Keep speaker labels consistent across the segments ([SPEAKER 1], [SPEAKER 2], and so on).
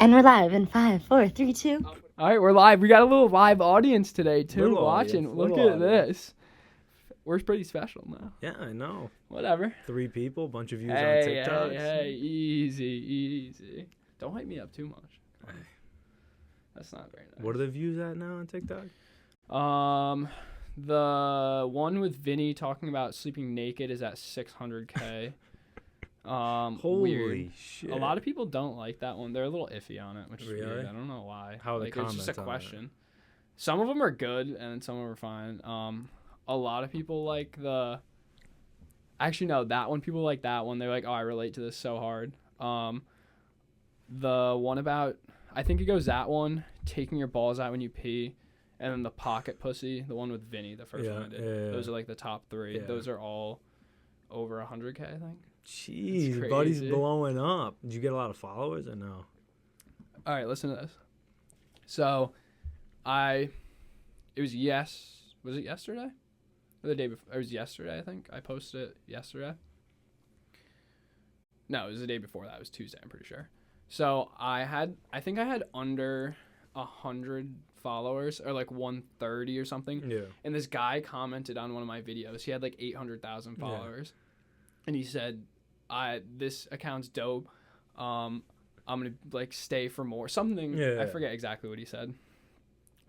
[SPEAKER 1] And we're live in 5, 4, 3, 2.
[SPEAKER 2] All right, we're live. We got a little live audience today, too,
[SPEAKER 3] Little
[SPEAKER 2] watching.
[SPEAKER 3] audience,
[SPEAKER 2] Look
[SPEAKER 3] little
[SPEAKER 2] at
[SPEAKER 3] audience.
[SPEAKER 2] this. We're pretty special now.
[SPEAKER 3] Yeah, I know.
[SPEAKER 2] Whatever.
[SPEAKER 3] 3 people, bunch of views
[SPEAKER 2] Hey,
[SPEAKER 3] on TikTok.
[SPEAKER 2] hey, easy. Don't hype me up too much. That's not very nice.
[SPEAKER 3] What are the views at now on TikTok?
[SPEAKER 2] The one with Vinny talking about sleeping naked is at 600K.
[SPEAKER 3] Holy
[SPEAKER 2] weird.
[SPEAKER 3] shit.
[SPEAKER 2] A lot of people don't like that one. They're a little iffy on it, which is
[SPEAKER 3] Really?
[SPEAKER 2] weird. I don't know why.
[SPEAKER 3] How are the
[SPEAKER 2] It's just a
[SPEAKER 3] comments on it?
[SPEAKER 2] question. Some of them are good, and some of them are fine. A lot of people like the. Actually, no, that one. People like that one. They're like, "Oh, I relate to this so hard." The one about, I think it goes that one, taking your balls out when you pee, and then the pocket pussy. The one with Vinny, the first one I did.
[SPEAKER 3] Yeah.
[SPEAKER 2] Those are like the top 3.
[SPEAKER 3] Yeah.
[SPEAKER 2] Those are all over 100K, I think.
[SPEAKER 3] Jeez, buddy's blowing up. Did you get a lot of followers or no?
[SPEAKER 2] All right, listen to this. So, was it yesterday? Or the day before? It was yesterday, I think. I posted it yesterday. No, it was the day before that. It was Tuesday, I'm pretty sure. So, I think I had under 100 followers, or like 130 or something.
[SPEAKER 3] Yeah.
[SPEAKER 2] And this guy commented on one of my videos. He had like 800,000 followers. And he said, this account's dope. I'm gonna like stay for more. Something.
[SPEAKER 3] Yeah.
[SPEAKER 2] I forget exactly what he said.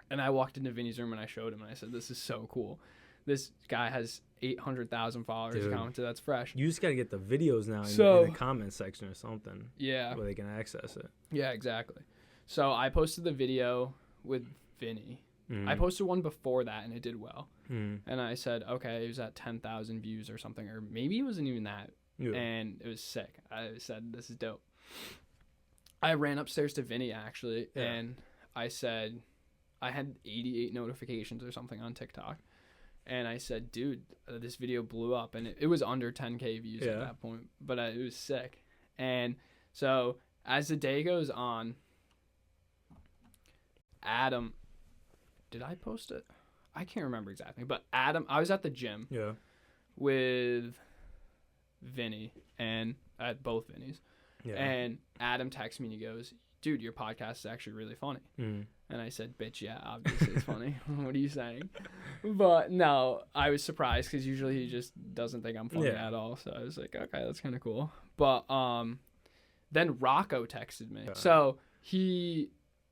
[SPEAKER 2] And I walked into Vinny's room and I showed him and I said, "This is so cool. This guy has 800,000 followers."
[SPEAKER 3] Dude.
[SPEAKER 2] Commented. That's fresh.
[SPEAKER 3] You just got to get the videos now in the comment section or something.
[SPEAKER 2] Yeah.
[SPEAKER 3] Where they can access it.
[SPEAKER 2] Yeah, exactly. So I posted the video with Vinny. I posted one before that and it did well. And I said, okay, it was at 10,000 views or something, or maybe it wasn't even that.
[SPEAKER 3] Yeah.
[SPEAKER 2] And it was sick. I said, this is dope. I ran upstairs to Vinny actually, and I said, I had 88 notifications or something on TikTok. And I said, dude, this video blew up. And it was under 10K views at that point, but it was sick. And so as the day goes on, Adam, did I post it? I can't remember exactly. But Adam, I was at the gym with Vinny and at both Vinny's. Yeah. And Adam texts me and he goes, dude, your podcast is actually really funny. And I said, bitch, yeah, obviously it's funny. What are you saying? But no, I was surprised because usually he just doesn't think I'm funny at all. So I was like, okay, that's kind of cool. But then Rocco texted me. So he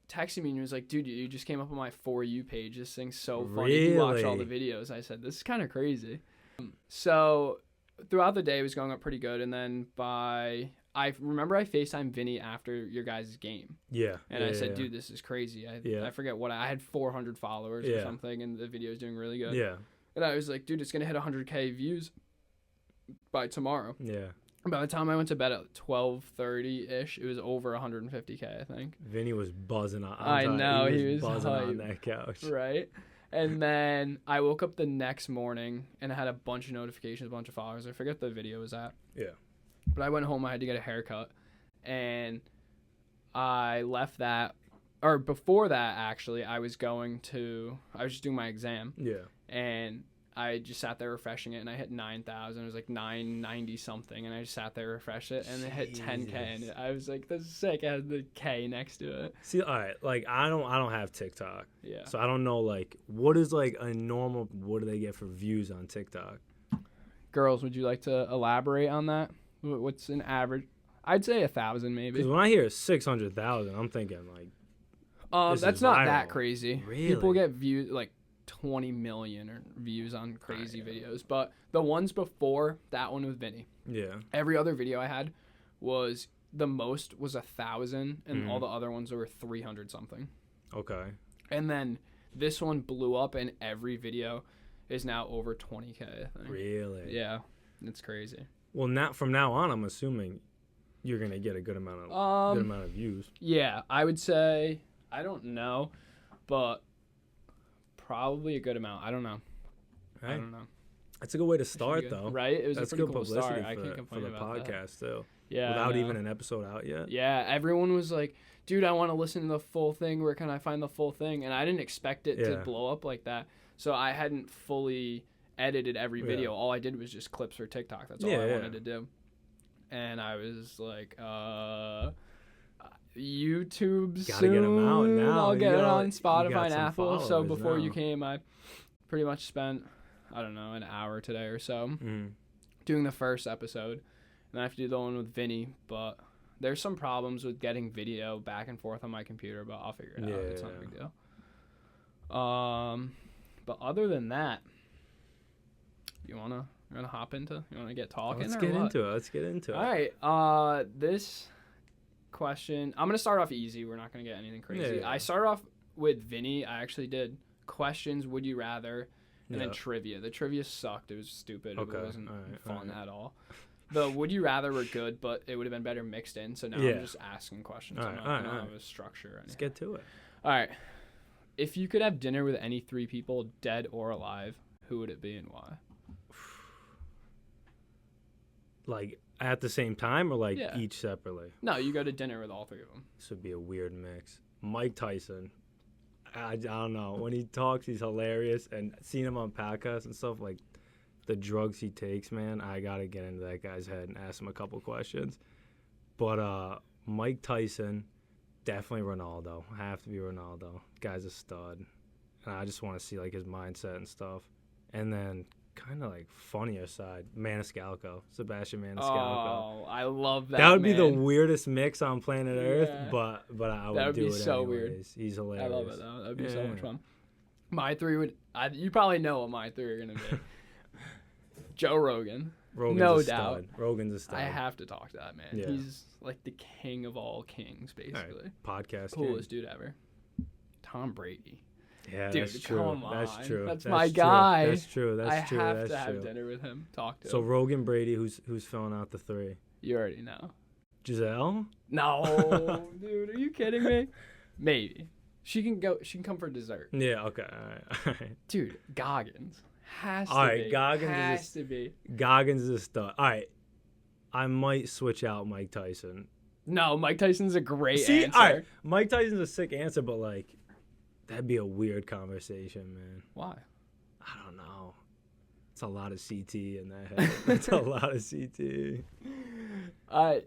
[SPEAKER 2] texted me and he was like, dude, you just came up on my For You page. This thing's so funny.
[SPEAKER 3] Really?
[SPEAKER 2] You watch all the videos. I said, this is kind of crazy. So throughout the day, it was going up pretty good. And then I remember I FaceTimed Vinny after your guys' game.
[SPEAKER 3] Yeah.
[SPEAKER 2] And I said, dude, this is crazy. I forget what I had 400 followers or something, and the video is doing really good.
[SPEAKER 3] Yeah.
[SPEAKER 2] And I was like, dude, it's going to hit 100K views by tomorrow.
[SPEAKER 3] Yeah.
[SPEAKER 2] By the time I went to bed at 12:30-ish, it was over 150K, I think.
[SPEAKER 3] Vinny was buzzing on.
[SPEAKER 2] I know, he was
[SPEAKER 3] buzzing
[SPEAKER 2] hype.
[SPEAKER 3] on that couch.
[SPEAKER 2] Right. And then I woke up the next morning and I had a bunch of notifications, a bunch of followers. I forget the video was at.
[SPEAKER 3] Yeah.
[SPEAKER 2] But I went home, I had to get a haircut, and I left that, or before that, actually, I was just doing my exam. Yeah. And I just sat there refreshing it, and I hit 9,000. It was like 990 something, and I just sat there, refreshed it, and it hit 10K, and I was like, this is sick. I had the K next to it.
[SPEAKER 3] See, all right, like, I don't have TikTok.
[SPEAKER 2] Yeah.
[SPEAKER 3] So I don't know, like, what is, like, what do they get for views on TikTok?
[SPEAKER 2] Girls, would you like to elaborate on that? What's an average? I'd say 1,000 maybe.
[SPEAKER 3] Because when I hear 600,000, I'm thinking, like,
[SPEAKER 2] that's not that crazy.
[SPEAKER 3] Really?
[SPEAKER 2] People get views, like, 20 million or views on crazy videos, but the ones before that one with Vinny, every other video I had was the most was 1,000, and all the other ones were 300 something.
[SPEAKER 3] Okay.
[SPEAKER 2] And then this one blew up, and every video is now over 20K, I think.
[SPEAKER 3] Really?
[SPEAKER 2] Yeah, it's crazy.
[SPEAKER 3] Well, from now on, I'm assuming you're gonna get a good amount of views.
[SPEAKER 2] Yeah, I would say, I don't know, but probably a good amount. I don't know.
[SPEAKER 3] Right.
[SPEAKER 2] I don't know.
[SPEAKER 3] That's a good way to start, though.
[SPEAKER 2] Right? It was
[SPEAKER 3] That's
[SPEAKER 2] a pretty
[SPEAKER 3] good
[SPEAKER 2] cool
[SPEAKER 3] publicity
[SPEAKER 2] start. I can't complain
[SPEAKER 3] for the
[SPEAKER 2] about
[SPEAKER 3] podcast,
[SPEAKER 2] that.
[SPEAKER 3] too.
[SPEAKER 2] Yeah.
[SPEAKER 3] Without even an episode out yet.
[SPEAKER 2] Yeah, everyone was like, dude, I want to listen to the full thing. Where can I find the full thing? And I didn't expect it to blow up like that. So I hadn't fully edited every video. All I did was just clips for TikTok. That's all I wanted to do. And I was like, YouTube
[SPEAKER 3] Gotta
[SPEAKER 2] soon.
[SPEAKER 3] get them out now.
[SPEAKER 2] I'll get it on Spotify and Apple.
[SPEAKER 3] followers
[SPEAKER 2] So before
[SPEAKER 3] now.
[SPEAKER 2] you came, I pretty much spent, I don't know, an hour today or so
[SPEAKER 3] Mm.
[SPEAKER 2] doing the first episode. And then I have to do the one with Vinny, but there's some problems with getting video back and forth on my computer, but I'll figure it out. It's not a big deal. But other than that, you wanna hop into? You wanna get talking?
[SPEAKER 3] Let's
[SPEAKER 2] or
[SPEAKER 3] get
[SPEAKER 2] what?
[SPEAKER 3] into it. Let's get into it.
[SPEAKER 2] All right. This question, I'm gonna start off easy. We're not gonna get anything crazy.
[SPEAKER 3] Yeah.
[SPEAKER 2] I started off with Vinny. I actually did questions. Would you rather? And then trivia. The trivia sucked. It was stupid.
[SPEAKER 3] Okay.
[SPEAKER 2] It wasn't fun at all. The would you rather were good, but it would have been better mixed in. So now I'm just asking questions. I don't have a structure or anything.
[SPEAKER 3] Let's get to it.
[SPEAKER 2] All right. If you could have dinner with any 3 people, dead or alive, who would it be and why?
[SPEAKER 3] Like at the same time or like each separately?
[SPEAKER 2] No, you go to dinner with all 3 of them.
[SPEAKER 3] This would be a weird mix. Mike Tyson. I don't know. When he talks, he's hilarious. And seeing him on podcasts and stuff, like the drugs he takes, man, I got to get into that guy's head and ask him a couple questions. But Mike Tyson, definitely Ronaldo. Have to be Ronaldo. Guy's a stud. And I just want to see like his mindset and stuff. And then kind of like funnier side, Maniscalco, Sebastian Maniscalco.
[SPEAKER 2] Oh, I love that.
[SPEAKER 3] That would be the weirdest mix on planet Earth, but I would do it
[SPEAKER 2] so
[SPEAKER 3] anyways.
[SPEAKER 2] weird.
[SPEAKER 3] He's hilarious.
[SPEAKER 2] I love it though. That'd be so much fun. My 3 would. You probably know what my 3 are gonna be. Joe Rogan.
[SPEAKER 3] Rogan's
[SPEAKER 2] no
[SPEAKER 3] a
[SPEAKER 2] doubt.
[SPEAKER 3] stud. Rogan's a stud.
[SPEAKER 2] I have to talk to that man.
[SPEAKER 3] Yeah.
[SPEAKER 2] He's like the king of all kings, basically.
[SPEAKER 3] Right. Podcast.
[SPEAKER 2] Coolest dude ever. Tom Brady.
[SPEAKER 3] Yeah,
[SPEAKER 2] dude,
[SPEAKER 3] that's true.
[SPEAKER 2] come on.
[SPEAKER 3] That's true.
[SPEAKER 2] That's my guy.
[SPEAKER 3] That's true. That's true.
[SPEAKER 2] I have to have dinner with him. Talk to him.
[SPEAKER 3] So Rogan, Brady, who's filling out the 3?
[SPEAKER 2] You already know.
[SPEAKER 3] Giselle?
[SPEAKER 2] No, dude, are you kidding me? Maybe. She can come for dessert.
[SPEAKER 3] Yeah. Okay. All right.
[SPEAKER 2] Dude, Goggins has to
[SPEAKER 3] all right,
[SPEAKER 2] be.
[SPEAKER 3] Goggins
[SPEAKER 2] has to be.
[SPEAKER 3] Goggins is a stud. All right. I might switch out Mike Tyson.
[SPEAKER 2] No, Mike Tyson's a great answer.
[SPEAKER 3] All right, Mike Tyson's a sick answer, but like, that'd be a weird conversation, man.
[SPEAKER 2] Why?
[SPEAKER 3] I don't know. It's a lot of CT in that head. It's a lot of CT.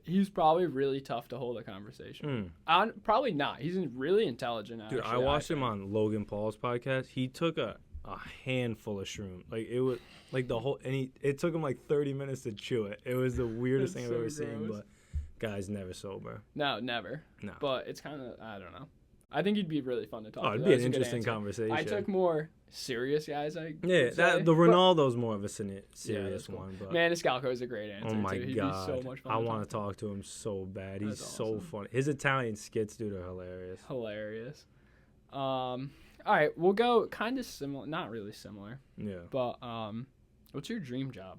[SPEAKER 2] He's probably really tough to hold a conversation. Probably not. He's really intelligent.
[SPEAKER 3] Dude,
[SPEAKER 2] actually,
[SPEAKER 3] I watched him on Logan Paul's podcast. He took a handful of shroom. Like it was like the whole, and it took him like 30 minutes to chew it. It was the weirdest thing I've ever seen. But guy's never sober.
[SPEAKER 2] No, never.
[SPEAKER 3] No.
[SPEAKER 2] But it's kind of, I don't know. I think he'd be really fun to talk to.
[SPEAKER 3] It'd be an interesting conversation.
[SPEAKER 2] I took more serious guys.
[SPEAKER 3] The Ronaldo's more of a serious
[SPEAKER 2] cool.
[SPEAKER 3] one. But
[SPEAKER 2] Maniscalco is a great answer.
[SPEAKER 3] Oh my
[SPEAKER 2] too. He'd
[SPEAKER 3] god,
[SPEAKER 2] be so much fun
[SPEAKER 3] I want to talk to him so bad. He's so funny. His Italian skits, dude, are hilarious.
[SPEAKER 2] Hilarious. All right, we'll go kind of similar. Not really similar.
[SPEAKER 3] Yeah.
[SPEAKER 2] But what's your dream job?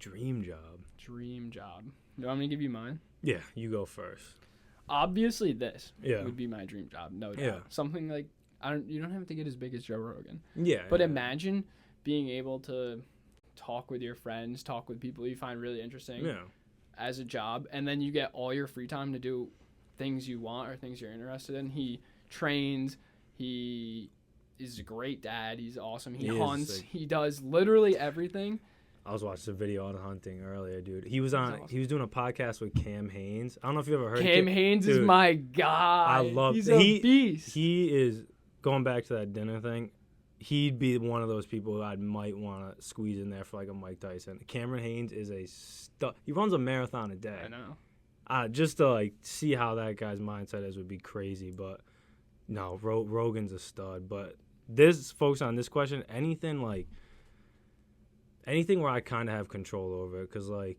[SPEAKER 3] Dream job.
[SPEAKER 2] Dream job. Do you want me to give you mine?
[SPEAKER 3] Yeah, you go first.
[SPEAKER 2] Obviously, this would be my dream job, no doubt.
[SPEAKER 3] Yeah.
[SPEAKER 2] Something like you don't have to get as big as Joe Rogan.
[SPEAKER 3] Yeah.
[SPEAKER 2] But imagine being able to talk with your friends, talk with people you find really interesting as a job, and then you get all your free time to do things you want or things you're interested in. He trains. He is a great dad. He's awesome. He hunts. He does literally everything.
[SPEAKER 3] I was watching a video on hunting earlier, dude. He was doing a podcast with Cam Haines. I don't know if you ever heard of
[SPEAKER 2] Cam Haines is my guy.
[SPEAKER 3] I love
[SPEAKER 2] He's a beast.
[SPEAKER 3] He is, going back to that dinner thing, he'd be one of those people who I might want to squeeze in there for like a Mike Tyson. Cameron Haines is a stud. He runs a marathon a day.
[SPEAKER 2] I know.
[SPEAKER 3] Just to like see how that guy's mindset is would be crazy. But no, Rogan's a stud. But focus on this question, anything where I kind of have control over it, because like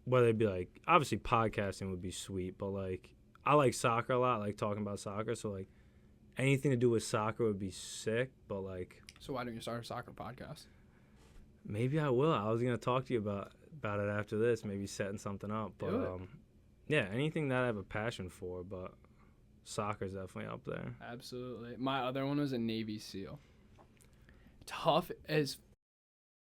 [SPEAKER 3] whether it be like, obviously podcasting would be sweet, but like I like soccer a lot, like talking about soccer, so like anything to do with soccer would be sick. But like,
[SPEAKER 2] so why don't you start a soccer podcast?
[SPEAKER 3] Maybe I will. I was gonna talk to you about it after this, maybe setting something up. But yeah, anything that I have a passion for, but soccer's definitely up there.
[SPEAKER 2] Absolutely. My other one was a Navy SEAL. Tough as.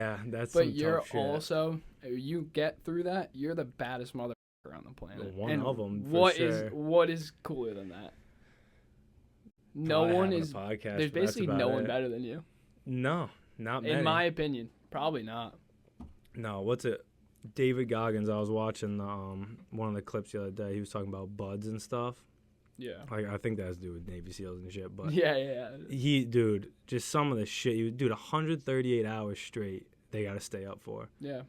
[SPEAKER 3] Yeah, that's.
[SPEAKER 2] But you're also, you get through that, you're the baddest motherfucker on the planet.
[SPEAKER 3] One of them.
[SPEAKER 2] What is cooler than that? No one is. There's basically no one better than you.
[SPEAKER 3] No, not many.
[SPEAKER 2] In my opinion, probably not.
[SPEAKER 3] No, what's it? David Goggins, I was watching the one of the clips the other day. He was talking about buds and stuff.
[SPEAKER 2] Yeah.
[SPEAKER 3] Like, I think that has to do with Navy SEALs and shit. But
[SPEAKER 2] Yeah.
[SPEAKER 3] dude, just some of the shit. Dude, 138 hours straight, they got to stay up for.
[SPEAKER 2] Yeah.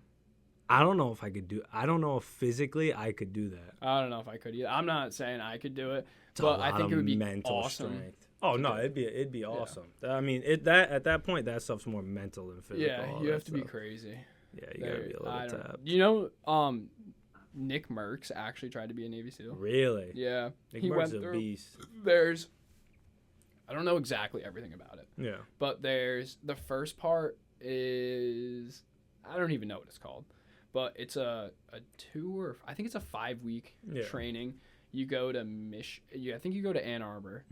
[SPEAKER 3] I don't know if I could do. I don't know if physically I could do that.
[SPEAKER 2] I don't know if I could either. I'm not saying I could do it, but I think it would be
[SPEAKER 3] mental
[SPEAKER 2] awesome.
[SPEAKER 3] Strength. Oh no, it'd be awesome. Yeah. I mean, at that point, that stuff's more mental than physical.
[SPEAKER 2] Yeah, you have to be crazy.
[SPEAKER 3] Yeah, you gotta be a little tapped.
[SPEAKER 2] You know, Nick Merckx actually tried to be a Navy SEAL.
[SPEAKER 3] Really?
[SPEAKER 2] Yeah.
[SPEAKER 3] Nick Merckx is a beast.
[SPEAKER 2] I don't know exactly everything about it.
[SPEAKER 3] Yeah.
[SPEAKER 2] But the first part is, I don't even know what it's called, but it's I think it's a 5-week training. You go to I think you go to Ann Arbor,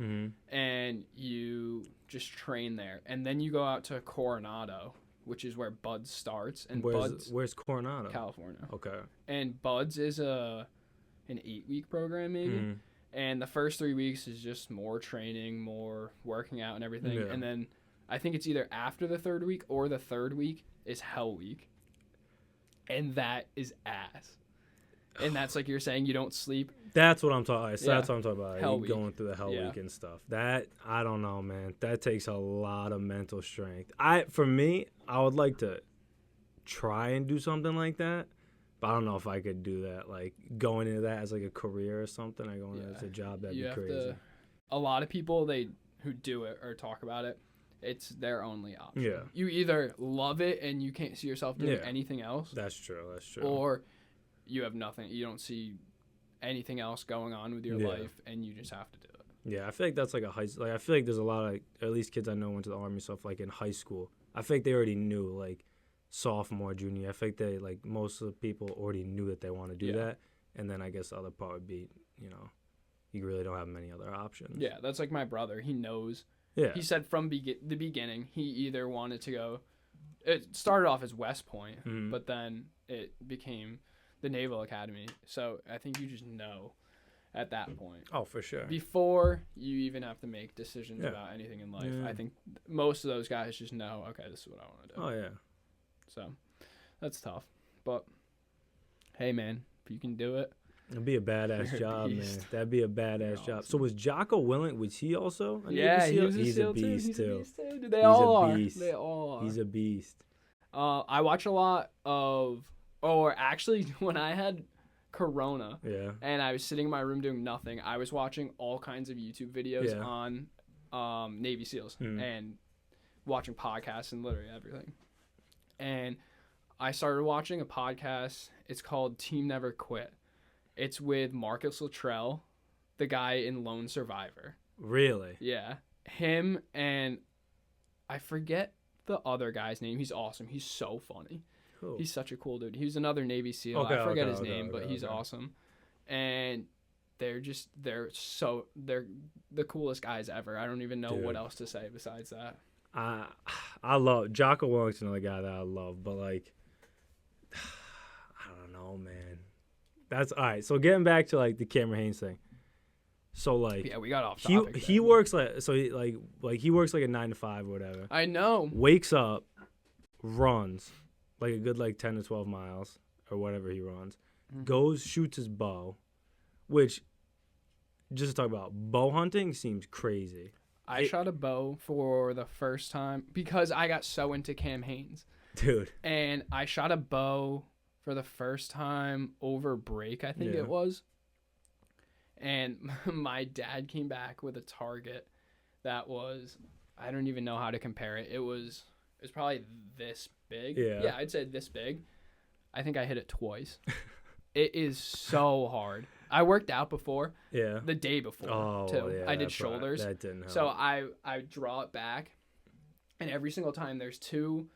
[SPEAKER 2] and you just train there, and then you go out to Coronado, which is where Buds starts. And
[SPEAKER 3] where's Coronado?
[SPEAKER 2] California.
[SPEAKER 3] Okay.
[SPEAKER 2] And Buds is an 8-week program maybe, and the first 3 weeks is just more training, more working out and everything, and then I think it's either after the 3rd week or the 3rd week is Hell Week, and that is ass. And that's like you're saying, you don't sleep.
[SPEAKER 3] That's what I'm talking. So that's what I'm talking about.
[SPEAKER 2] Hell Week.
[SPEAKER 3] Going through the Hell Week and stuff. That, I don't know, man. That takes a lot of mental strength. For me, I would like to try and do something like that, but I don't know if I could do that. Like going into that as like a career or something, or going as a job, that'd be crazy.
[SPEAKER 2] A lot of people who do it or talk about it, it's their only option.
[SPEAKER 3] Yeah.
[SPEAKER 2] You either love it and you can't see yourself doing anything else.
[SPEAKER 3] That's true.
[SPEAKER 2] Or you have nothing. You don't see anything else going on with your life, and you just have to do it.
[SPEAKER 3] Yeah, I feel like that's like I feel like there's a lot of, at least kids I know went to the Army stuff, like in high school. I feel like they already knew, like sophomore, junior. I think they, like most of the people already knew that they want to do that. And then I guess the other part would be, you really don't have many other options.
[SPEAKER 2] Yeah, that's like my brother. He knows.
[SPEAKER 3] Yeah.
[SPEAKER 2] He said from the beginning, he either wanted to go. It started off as West Point, but then it became the Naval Academy. So I think you just know at that point.
[SPEAKER 3] Oh, for sure.
[SPEAKER 2] Before you even have to make decisions about anything in life, I think most of those guys just know, okay, this is what I want to do.
[SPEAKER 3] Oh, yeah.
[SPEAKER 2] So that's tough. But, hey, man, if you can do it.
[SPEAKER 3] It'd be a badass job, man. That'd be a badass job. So was Jocko Willink, was he also a
[SPEAKER 2] Navy SEAL?
[SPEAKER 3] He's a beast, too.
[SPEAKER 2] Dude, they all are. They all are.
[SPEAKER 3] He's a beast.
[SPEAKER 2] I watch a lot of, actually, when I had Corona and I was sitting in my room doing nothing, I was watching all kinds of YouTube videos on Navy SEALs and watching podcasts and literally everything. And I started watching a podcast. It's called Team Never Quit. It's with Marcus Luttrell, the guy in Lone Survivor.
[SPEAKER 3] Really?
[SPEAKER 2] Yeah. Him and I forget the other guy's name. He's awesome. He's so funny. Cool. He's such a cool dude. He was another Navy SEAL. I forget his name, but he's awesome. And they're the coolest guys ever. I don't even know what else to say besides that.
[SPEAKER 3] I love Jocko Willink's another guy that I love, but like I don't know, man. That's all right. So getting back to like the Cameron Haynes thing. So like
[SPEAKER 2] we got off topic.
[SPEAKER 3] He works he works like a 9 to 5 or whatever.
[SPEAKER 2] I know.
[SPEAKER 3] Wakes up, runs like a good 10 to 12 miles or whatever he runs. Goes, shoots his bow, which just to talk about bow hunting seems crazy.
[SPEAKER 2] I shot a bow for the first time because I got so into Cam Haynes.
[SPEAKER 3] Dude.
[SPEAKER 2] And I shot a bow for the first time over break, I think it was. And my dad came back with a target that was, I don't even know how to compare it. It was probably this big. Yeah, I'd say this big. I think I hit it twice. It is so hard. I worked out before. Yeah. The day before, too. Yeah, I did shoulders.
[SPEAKER 3] That didn't help.
[SPEAKER 2] So I draw it back, and every single time there's two,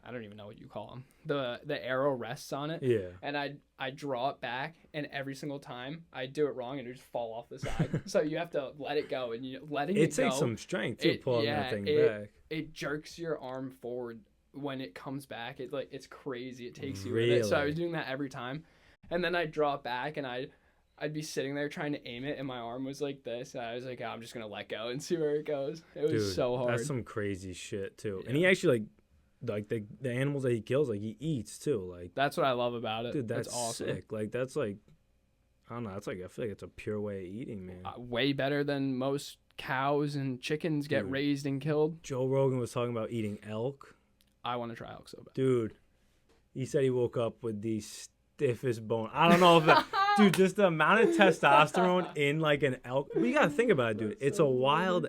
[SPEAKER 2] I don't even know what you call them. The arrow rests on it. Yeah. And I draw it back, and every single time I do it wrong, and it just fall off the side. So you have to let it go, and letting it go.
[SPEAKER 3] It takes some strength to pull that thing back.
[SPEAKER 2] It jerks your arm forward when it comes back. It's crazy. It takes you with it. So I was doing that every time, and then I'd draw it back, and I'd be sitting there trying to aim it, and my arm was like this. And I was like, I'm just going to let go and see where it goes. It was so hard.
[SPEAKER 3] That's some crazy shit, too. Yeah. And he actually, like the animals that he kills, like he eats too. Like
[SPEAKER 2] That's what I love about it.
[SPEAKER 3] dude, that's
[SPEAKER 2] awesome.
[SPEAKER 3] sick. Like that's like I don't know. That's like I feel like it's a pure way of eating, man.
[SPEAKER 2] Way better than most cows and chickens get raised and killed.
[SPEAKER 3] Joe Rogan was talking about eating elk.
[SPEAKER 2] I want to try elk so bad.
[SPEAKER 3] Dude, he said he woke up with the stiffest bone. I don't know if that, dude, just the amount of testosterone in like an elk. But you gotta think about it, dude. It's a wild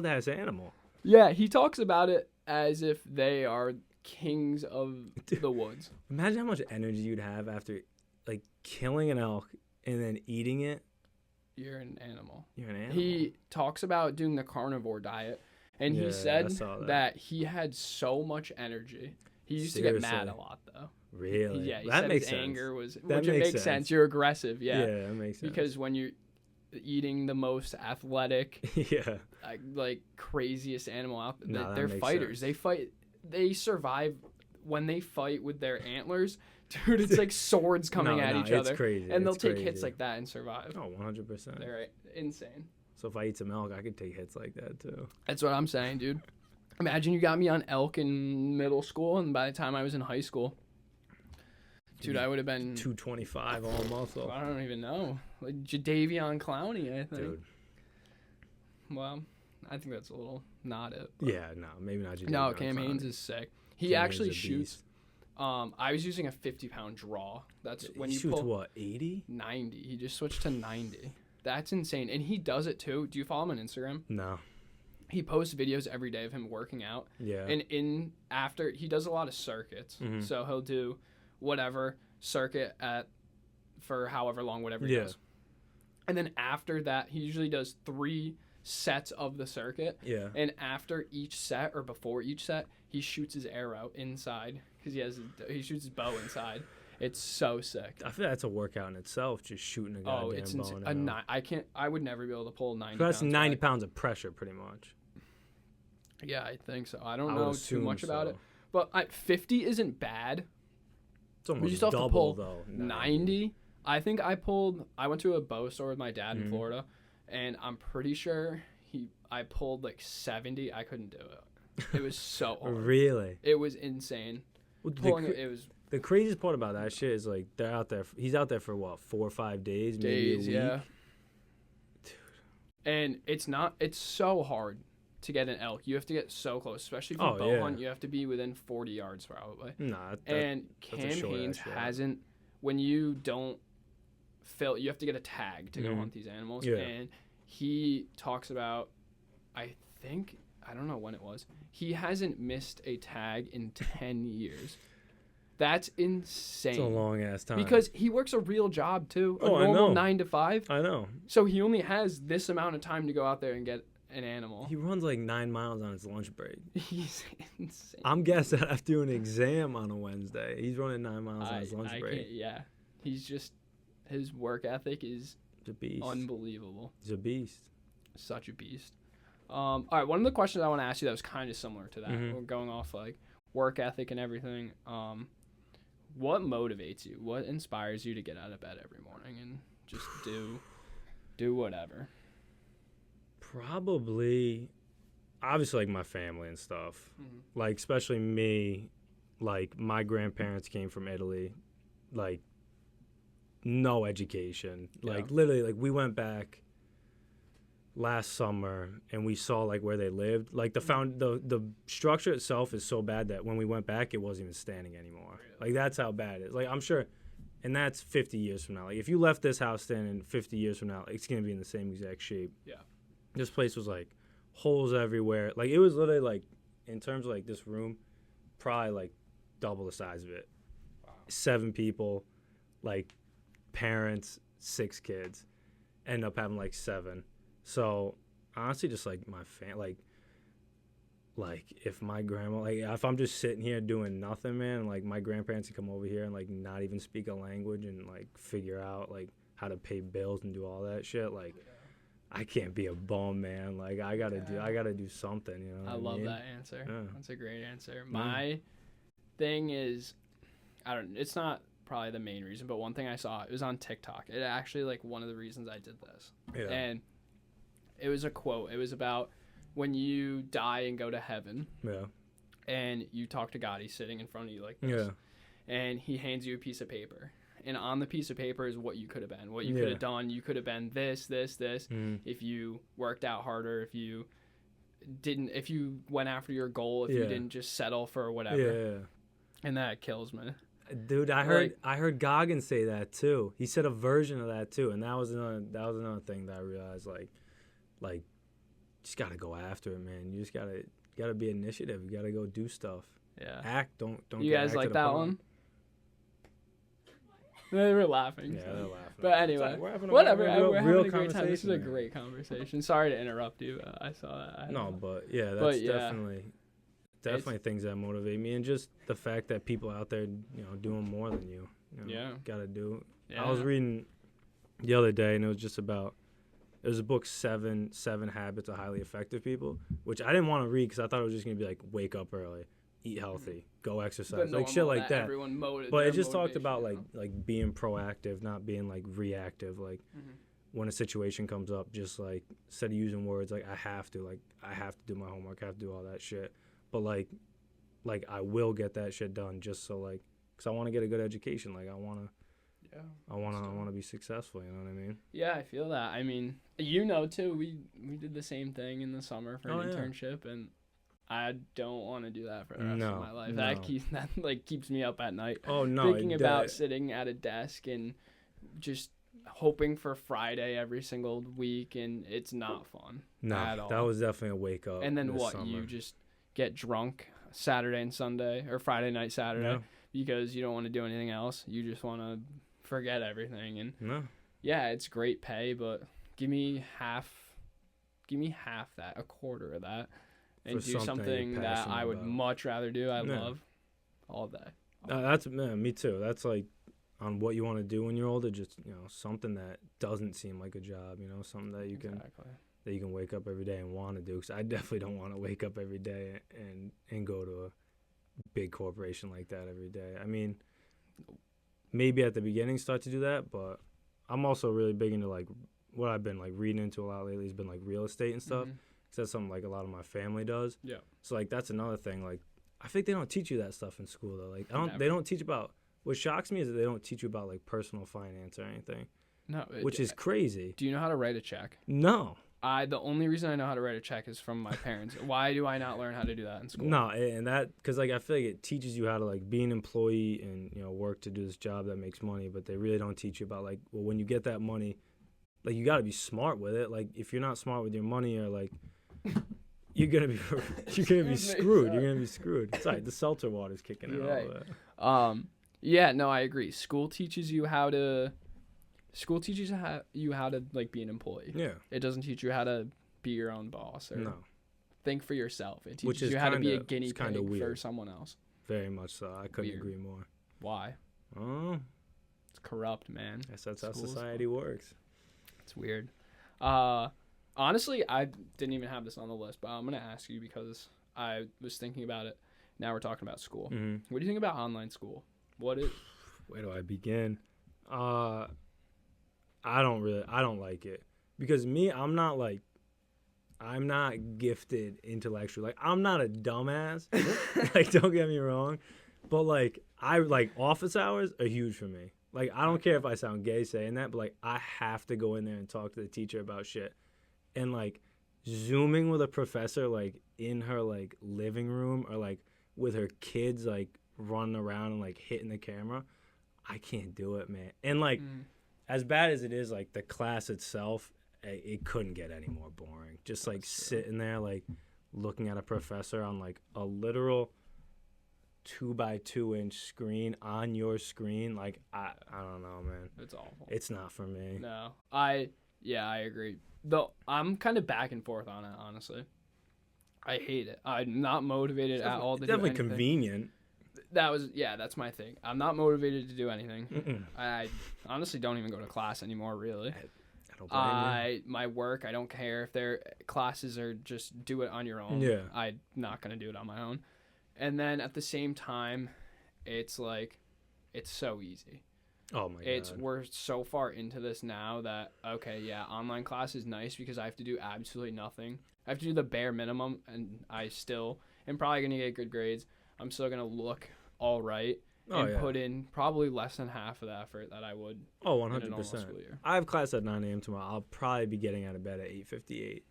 [SPEAKER 3] ass animal.
[SPEAKER 2] Yeah, he talks about it as if they are kings of the woods.
[SPEAKER 3] Imagine how much energy you'd have after like killing an elk and then eating it.
[SPEAKER 2] You're an animal.
[SPEAKER 3] He
[SPEAKER 2] talks about doing the carnivore diet, and he said that he had so much energy. He used to get mad a lot, though.
[SPEAKER 3] Really?
[SPEAKER 2] Yeah, he
[SPEAKER 3] that
[SPEAKER 2] said
[SPEAKER 3] makes
[SPEAKER 2] his
[SPEAKER 3] sense.
[SPEAKER 2] anger was,
[SPEAKER 3] that
[SPEAKER 2] which makes sense. You're aggressive, yeah.
[SPEAKER 3] Yeah, that makes sense.
[SPEAKER 2] Because when you're eating the most athletic,
[SPEAKER 3] yeah,
[SPEAKER 2] like craziest animal out there,
[SPEAKER 3] no,
[SPEAKER 2] they're fighters.
[SPEAKER 3] Sense.
[SPEAKER 2] They survive when they fight with their antlers. Dude, it's like swords coming at each other.
[SPEAKER 3] Crazy.
[SPEAKER 2] And they'll take hits like that and survive.
[SPEAKER 3] Oh, 100%.
[SPEAKER 2] They're insane.
[SPEAKER 3] So if I eat some elk, I could take hits like that too.
[SPEAKER 2] That's what I'm saying, dude. Imagine you got me on elk in middle school, and by the time I was in high school, dude, I would have been
[SPEAKER 3] 225 all muscle.
[SPEAKER 2] I don't even know. Like Jadeveon Clowney, I think.
[SPEAKER 3] Dude.
[SPEAKER 2] Well, I think that's a little not it.
[SPEAKER 3] Yeah, no, maybe not Jadeveon.
[SPEAKER 2] No, Cam Hanes is sick. He actually shoots. I was using a 50-pound draw. That's when you
[SPEAKER 3] shoots
[SPEAKER 2] pull
[SPEAKER 3] what, 80?
[SPEAKER 2] 90. He just switched to 90. That's insane. And he does it too. Do you follow him on Instagram?
[SPEAKER 3] No.
[SPEAKER 2] He posts videos every day of him working out.
[SPEAKER 3] Yeah.
[SPEAKER 2] And after he does a lot of circuits.
[SPEAKER 3] Mm-hmm.
[SPEAKER 2] So he'll do whatever circuit for however long, whatever he does. And then after that, he usually does 3 sets of the circuit.
[SPEAKER 3] Yeah.
[SPEAKER 2] And after each set or before each set, he shoots his arrow inside because he shoots his bow inside. It's so sick.
[SPEAKER 3] I feel that's a workout in itself, just shooting a goddamn bow.
[SPEAKER 2] I would never be able to pull 90
[SPEAKER 3] so that's
[SPEAKER 2] pounds
[SPEAKER 3] 90 pounds of pressure, pretty much.
[SPEAKER 2] Yeah, I think so. I don't know too much about it. But 50 isn't bad.
[SPEAKER 3] It's almost
[SPEAKER 2] you still
[SPEAKER 3] double,
[SPEAKER 2] have to pull
[SPEAKER 3] though.
[SPEAKER 2] 90. I think I went to a bow store with my dad in Florida, and I'm pretty sure I pulled like 70. I couldn't do it. It was so hard.
[SPEAKER 3] Really?
[SPEAKER 2] It was insane.
[SPEAKER 3] Well,
[SPEAKER 2] it was...
[SPEAKER 3] The craziest part about that shit is like they're out there. He's out there for what, 4 or 5 days, maybe a week.
[SPEAKER 2] Yeah. Dude. And it's so hard to get an elk. You have to get so close, especially if you bow hunt. You have to be within 40 yards probably.
[SPEAKER 3] Nah.
[SPEAKER 2] And Cam Hanes hasn't. When you don't fill, you have to get a tag to go hunt these animals.
[SPEAKER 3] Yeah.
[SPEAKER 2] And he talks about, I don't know when it was. He hasn't missed a tag in 10 years. That's insane.
[SPEAKER 3] It's a long ass time.
[SPEAKER 2] Because he works a real job too. A
[SPEAKER 3] I
[SPEAKER 2] normal
[SPEAKER 3] know.
[SPEAKER 2] 9 to 5.
[SPEAKER 3] I know.
[SPEAKER 2] So he only has this amount of time to go out there and get an animal.
[SPEAKER 3] He runs like 9 miles on his lunch break.
[SPEAKER 2] He's insane.
[SPEAKER 3] I'm guessing after an exam on a Wednesday, he's running 9 miles on his lunch break.
[SPEAKER 2] Yeah. He's just, his work ethic is
[SPEAKER 3] He's a beast.
[SPEAKER 2] Unbelievable.
[SPEAKER 3] He's a beast.
[SPEAKER 2] Such a beast. All right, one of the questions I want to ask you that was kind of similar to that. We're going off like work ethic and everything. What motivates you? What inspires you to get out of bed every morning and just do whatever?
[SPEAKER 3] Probably, obviously, like my family and stuff. Like, especially me, like, my grandparents came from Italy. Like, no education. Like, literally, like, we went back last summer and we saw, like, where they lived. Like, the structure itself is so bad that when we went back, it wasn't even standing anymore. Like, that's how bad it is. Like, I'm sure, and that's 50 years from now. Like, if you left this house then and 50 years from now, it's going to be in the same exact shape. Yeah. This place was, like, holes everywhere. Like, it was literally, like, in terms of, like, this room, probably, like, double the size of it. Wow. 7 people, like, parents, 6 kids. End up having, like, 7. So, honestly, just, like, my family, like, if my grandma, like, if I'm just sitting here doing nothing, man, like, my grandparents can come over here and, like, not even speak a language and, like, figure out, like, how to pay bills and do all that shit, like, I can't be a bum, man. Like, I gotta do something, you know.
[SPEAKER 2] I love that answer. Yeah. That's a great answer. My thing is, it's not probably the main reason, but one thing I saw, it was on TikTok. It actually, like, one of the reasons I did this. Yeah. And it was a quote. It was about when you die and go to heaven. Yeah. and you talk to God. He's sitting in front of you like this. Yeah. And he hands you a piece of paper. And on the piece of paper is what you could have been, what you could have done. You could have been this. If you worked out harder, if you went after your goal, if you didn't just settle for whatever. Yeah. And that kills me.
[SPEAKER 3] Dude, I heard Goggins say that too. He said a version of that too, and that was another thing that I realized. Like, just gotta go after it, man. You just gotta be initiative. You gotta go do stuff. Yeah. Act. Don't.
[SPEAKER 2] You guys like that one? They were laughing. Yeah, they're laughing. But anyway, we're having a great time. This is a great conversation. Sorry to interrupt you. I saw that.
[SPEAKER 3] That's definitely things that motivate me, and just the fact that people out there, doing more than you. Gotta do. Yeah. I was reading the other day, and it was a book, Seven Habits of Highly Effective People, which I didn't want to read because I thought it was just gonna be like, wake up early, eat healthy, go exercise, like shit like that. But it just talked about like being proactive, not being like reactive. Like when a situation comes up, just like instead of using words like I have to do my homework, I have to do all that shit. But like I will get that shit done just so like, cause I want to get a good education. Like I want to be successful. You know what I mean?
[SPEAKER 2] Yeah, I feel that. I mean, too. We did the same thing in the summer for an internship, and I don't want to do that for the rest of my life. That keeps me up at night. Oh no, thinking about sitting at a desk and just hoping for Friday every single week, and it's not fun. No, at all.
[SPEAKER 3] That was definitely a wake up.
[SPEAKER 2] And then what? Summer. You just get drunk Saturday and Sunday, or Friday night, Saturday, because you don't want to do anything else. You just want to forget everything. And it's great pay, but give me half that, a quarter of that, and do something that I would much rather do. I love all day.
[SPEAKER 3] That's me too. That's like on what you want to do when you're older. Just something that doesn't seem like a job. Something that you can. That you can wake up every day and want to do, because I definitely don't want to wake up every day and go to a big corporation like that every day. I mean, maybe at the beginning start to do that, but I'm also really big into like what I've been like reading into a lot lately has been like real estate and stuff. Because that's something like a lot of my family does. Yeah. So like that's another thing. Like I think they don't teach you that stuff in school though. Like they don't teach about. What shocks me is that they don't teach you about like personal finance or anything. No. Which is crazy.
[SPEAKER 2] Do you know how to write a check?
[SPEAKER 3] No.
[SPEAKER 2] The only reason I know how to write a check is from my parents. Why do I not learn how to do that in school?
[SPEAKER 3] No, and that, because like I feel like it teaches you how to like be an employee and work to do this job that makes money, but they really don't teach you about like, well, when you get that money, like you got to be smart with it. Like if you're not smart with your money, or like you're gonna be screwed. You're gonna be screwed. Sorry, the seltzer water's kicking in. All
[SPEAKER 2] that. No, I agree. School teaches you how to like be an employee. Yeah. It doesn't teach you how to be your own boss or think for yourself. It teaches you how to be a guinea pig for someone else.
[SPEAKER 3] Very much so. I couldn't agree more.
[SPEAKER 2] Why? Oh. It's corrupt, man.
[SPEAKER 3] Guess that's how society works.
[SPEAKER 2] It's weird. Honestly, I didn't even have this on the list, but I'm going to ask you because I was thinking about it. Now we're talking about school. Mm-hmm. What do you think about online school? Where
[SPEAKER 3] do I begin? I don't like it, because I'm not gifted intellectually. Like I'm not a dumbass. Like don't get me wrong, but like office hours are huge for me. Like I don't care if I sound gay saying that, but like I have to go in there and talk to the teacher about shit. And like Zooming with a professor like in her like living room, or like with her kids like running around and like hitting the camera, I can't do it, man. And like as bad as it is, like the class itself, it couldn't get any more boring. Just like sitting there, like looking at a professor on like a literal 2x2 inch screen on your screen. Like I don't know, man.
[SPEAKER 2] It's awful.
[SPEAKER 3] It's not for me.
[SPEAKER 2] No, I agree. Though I'm kind of back and forth on it, honestly. I hate it. I'm not motivated at all to do anything.
[SPEAKER 3] Definitely convenient.
[SPEAKER 2] That's my thing. I'm not motivated to do anything. I honestly don't even go to class anymore, really. I don't blame you. My work, I don't care if their classes are just do it on your own. Yeah. I'm not going to do it on my own. And then at the same time, it's like, it's so easy.
[SPEAKER 3] Oh my god.
[SPEAKER 2] We're so far into this now that okay, yeah, online class is nice because I have to do absolutely nothing. I have to do the bare minimum, and I still am probably gonna get good grades. I'm still gonna look all right and put in probably less than half of the effort that I would.
[SPEAKER 3] 100%. I have class at 9 a.m. tomorrow. I'll probably be getting out of bed at 8:58.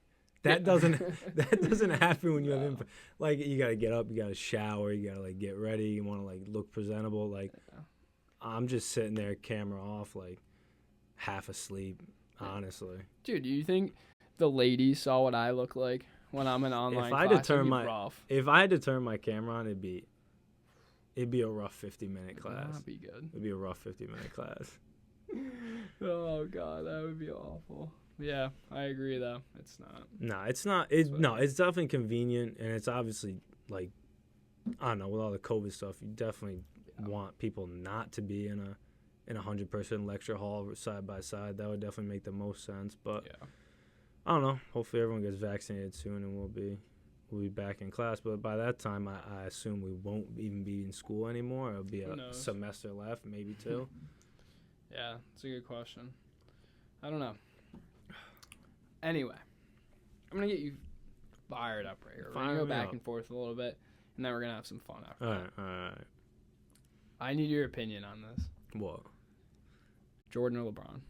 [SPEAKER 3] That doesn't happen when you have input. Like, you gotta get up, you gotta shower, you gotta like get ready, you want to like look presentable. Like, I'm just sitting there, camera off, like half asleep. Honestly,
[SPEAKER 2] dude, do you think the ladies saw what I look like when I'm in online class?
[SPEAKER 3] If I had to turn my camera on, it'd be a rough 50-minute class.
[SPEAKER 2] That'd be good.
[SPEAKER 3] It'd be a rough 50-minute class.
[SPEAKER 2] Oh god, that would be awful. Yeah, I agree though. It's not.
[SPEAKER 3] No, it's not. It's definitely convenient, and it's obviously like, I don't know, with all the COVID stuff, you definitely want people not to be in a 100-person lecture hall side by side. That would definitely make the most sense. But I don't know. Hopefully everyone gets vaccinated soon, and we'll be back in class. But by that time, I assume we won't even be in school anymore. It'll be a semester left, maybe 2.
[SPEAKER 2] Yeah, it's a good question. I don't know. Anyway, I'm going to get you fired up right here. We're going to go back and forth a little bit, and then we're going to have some fun after that.
[SPEAKER 3] All right.
[SPEAKER 2] I need your opinion on this.
[SPEAKER 3] What?
[SPEAKER 2] Jordan or LeBron?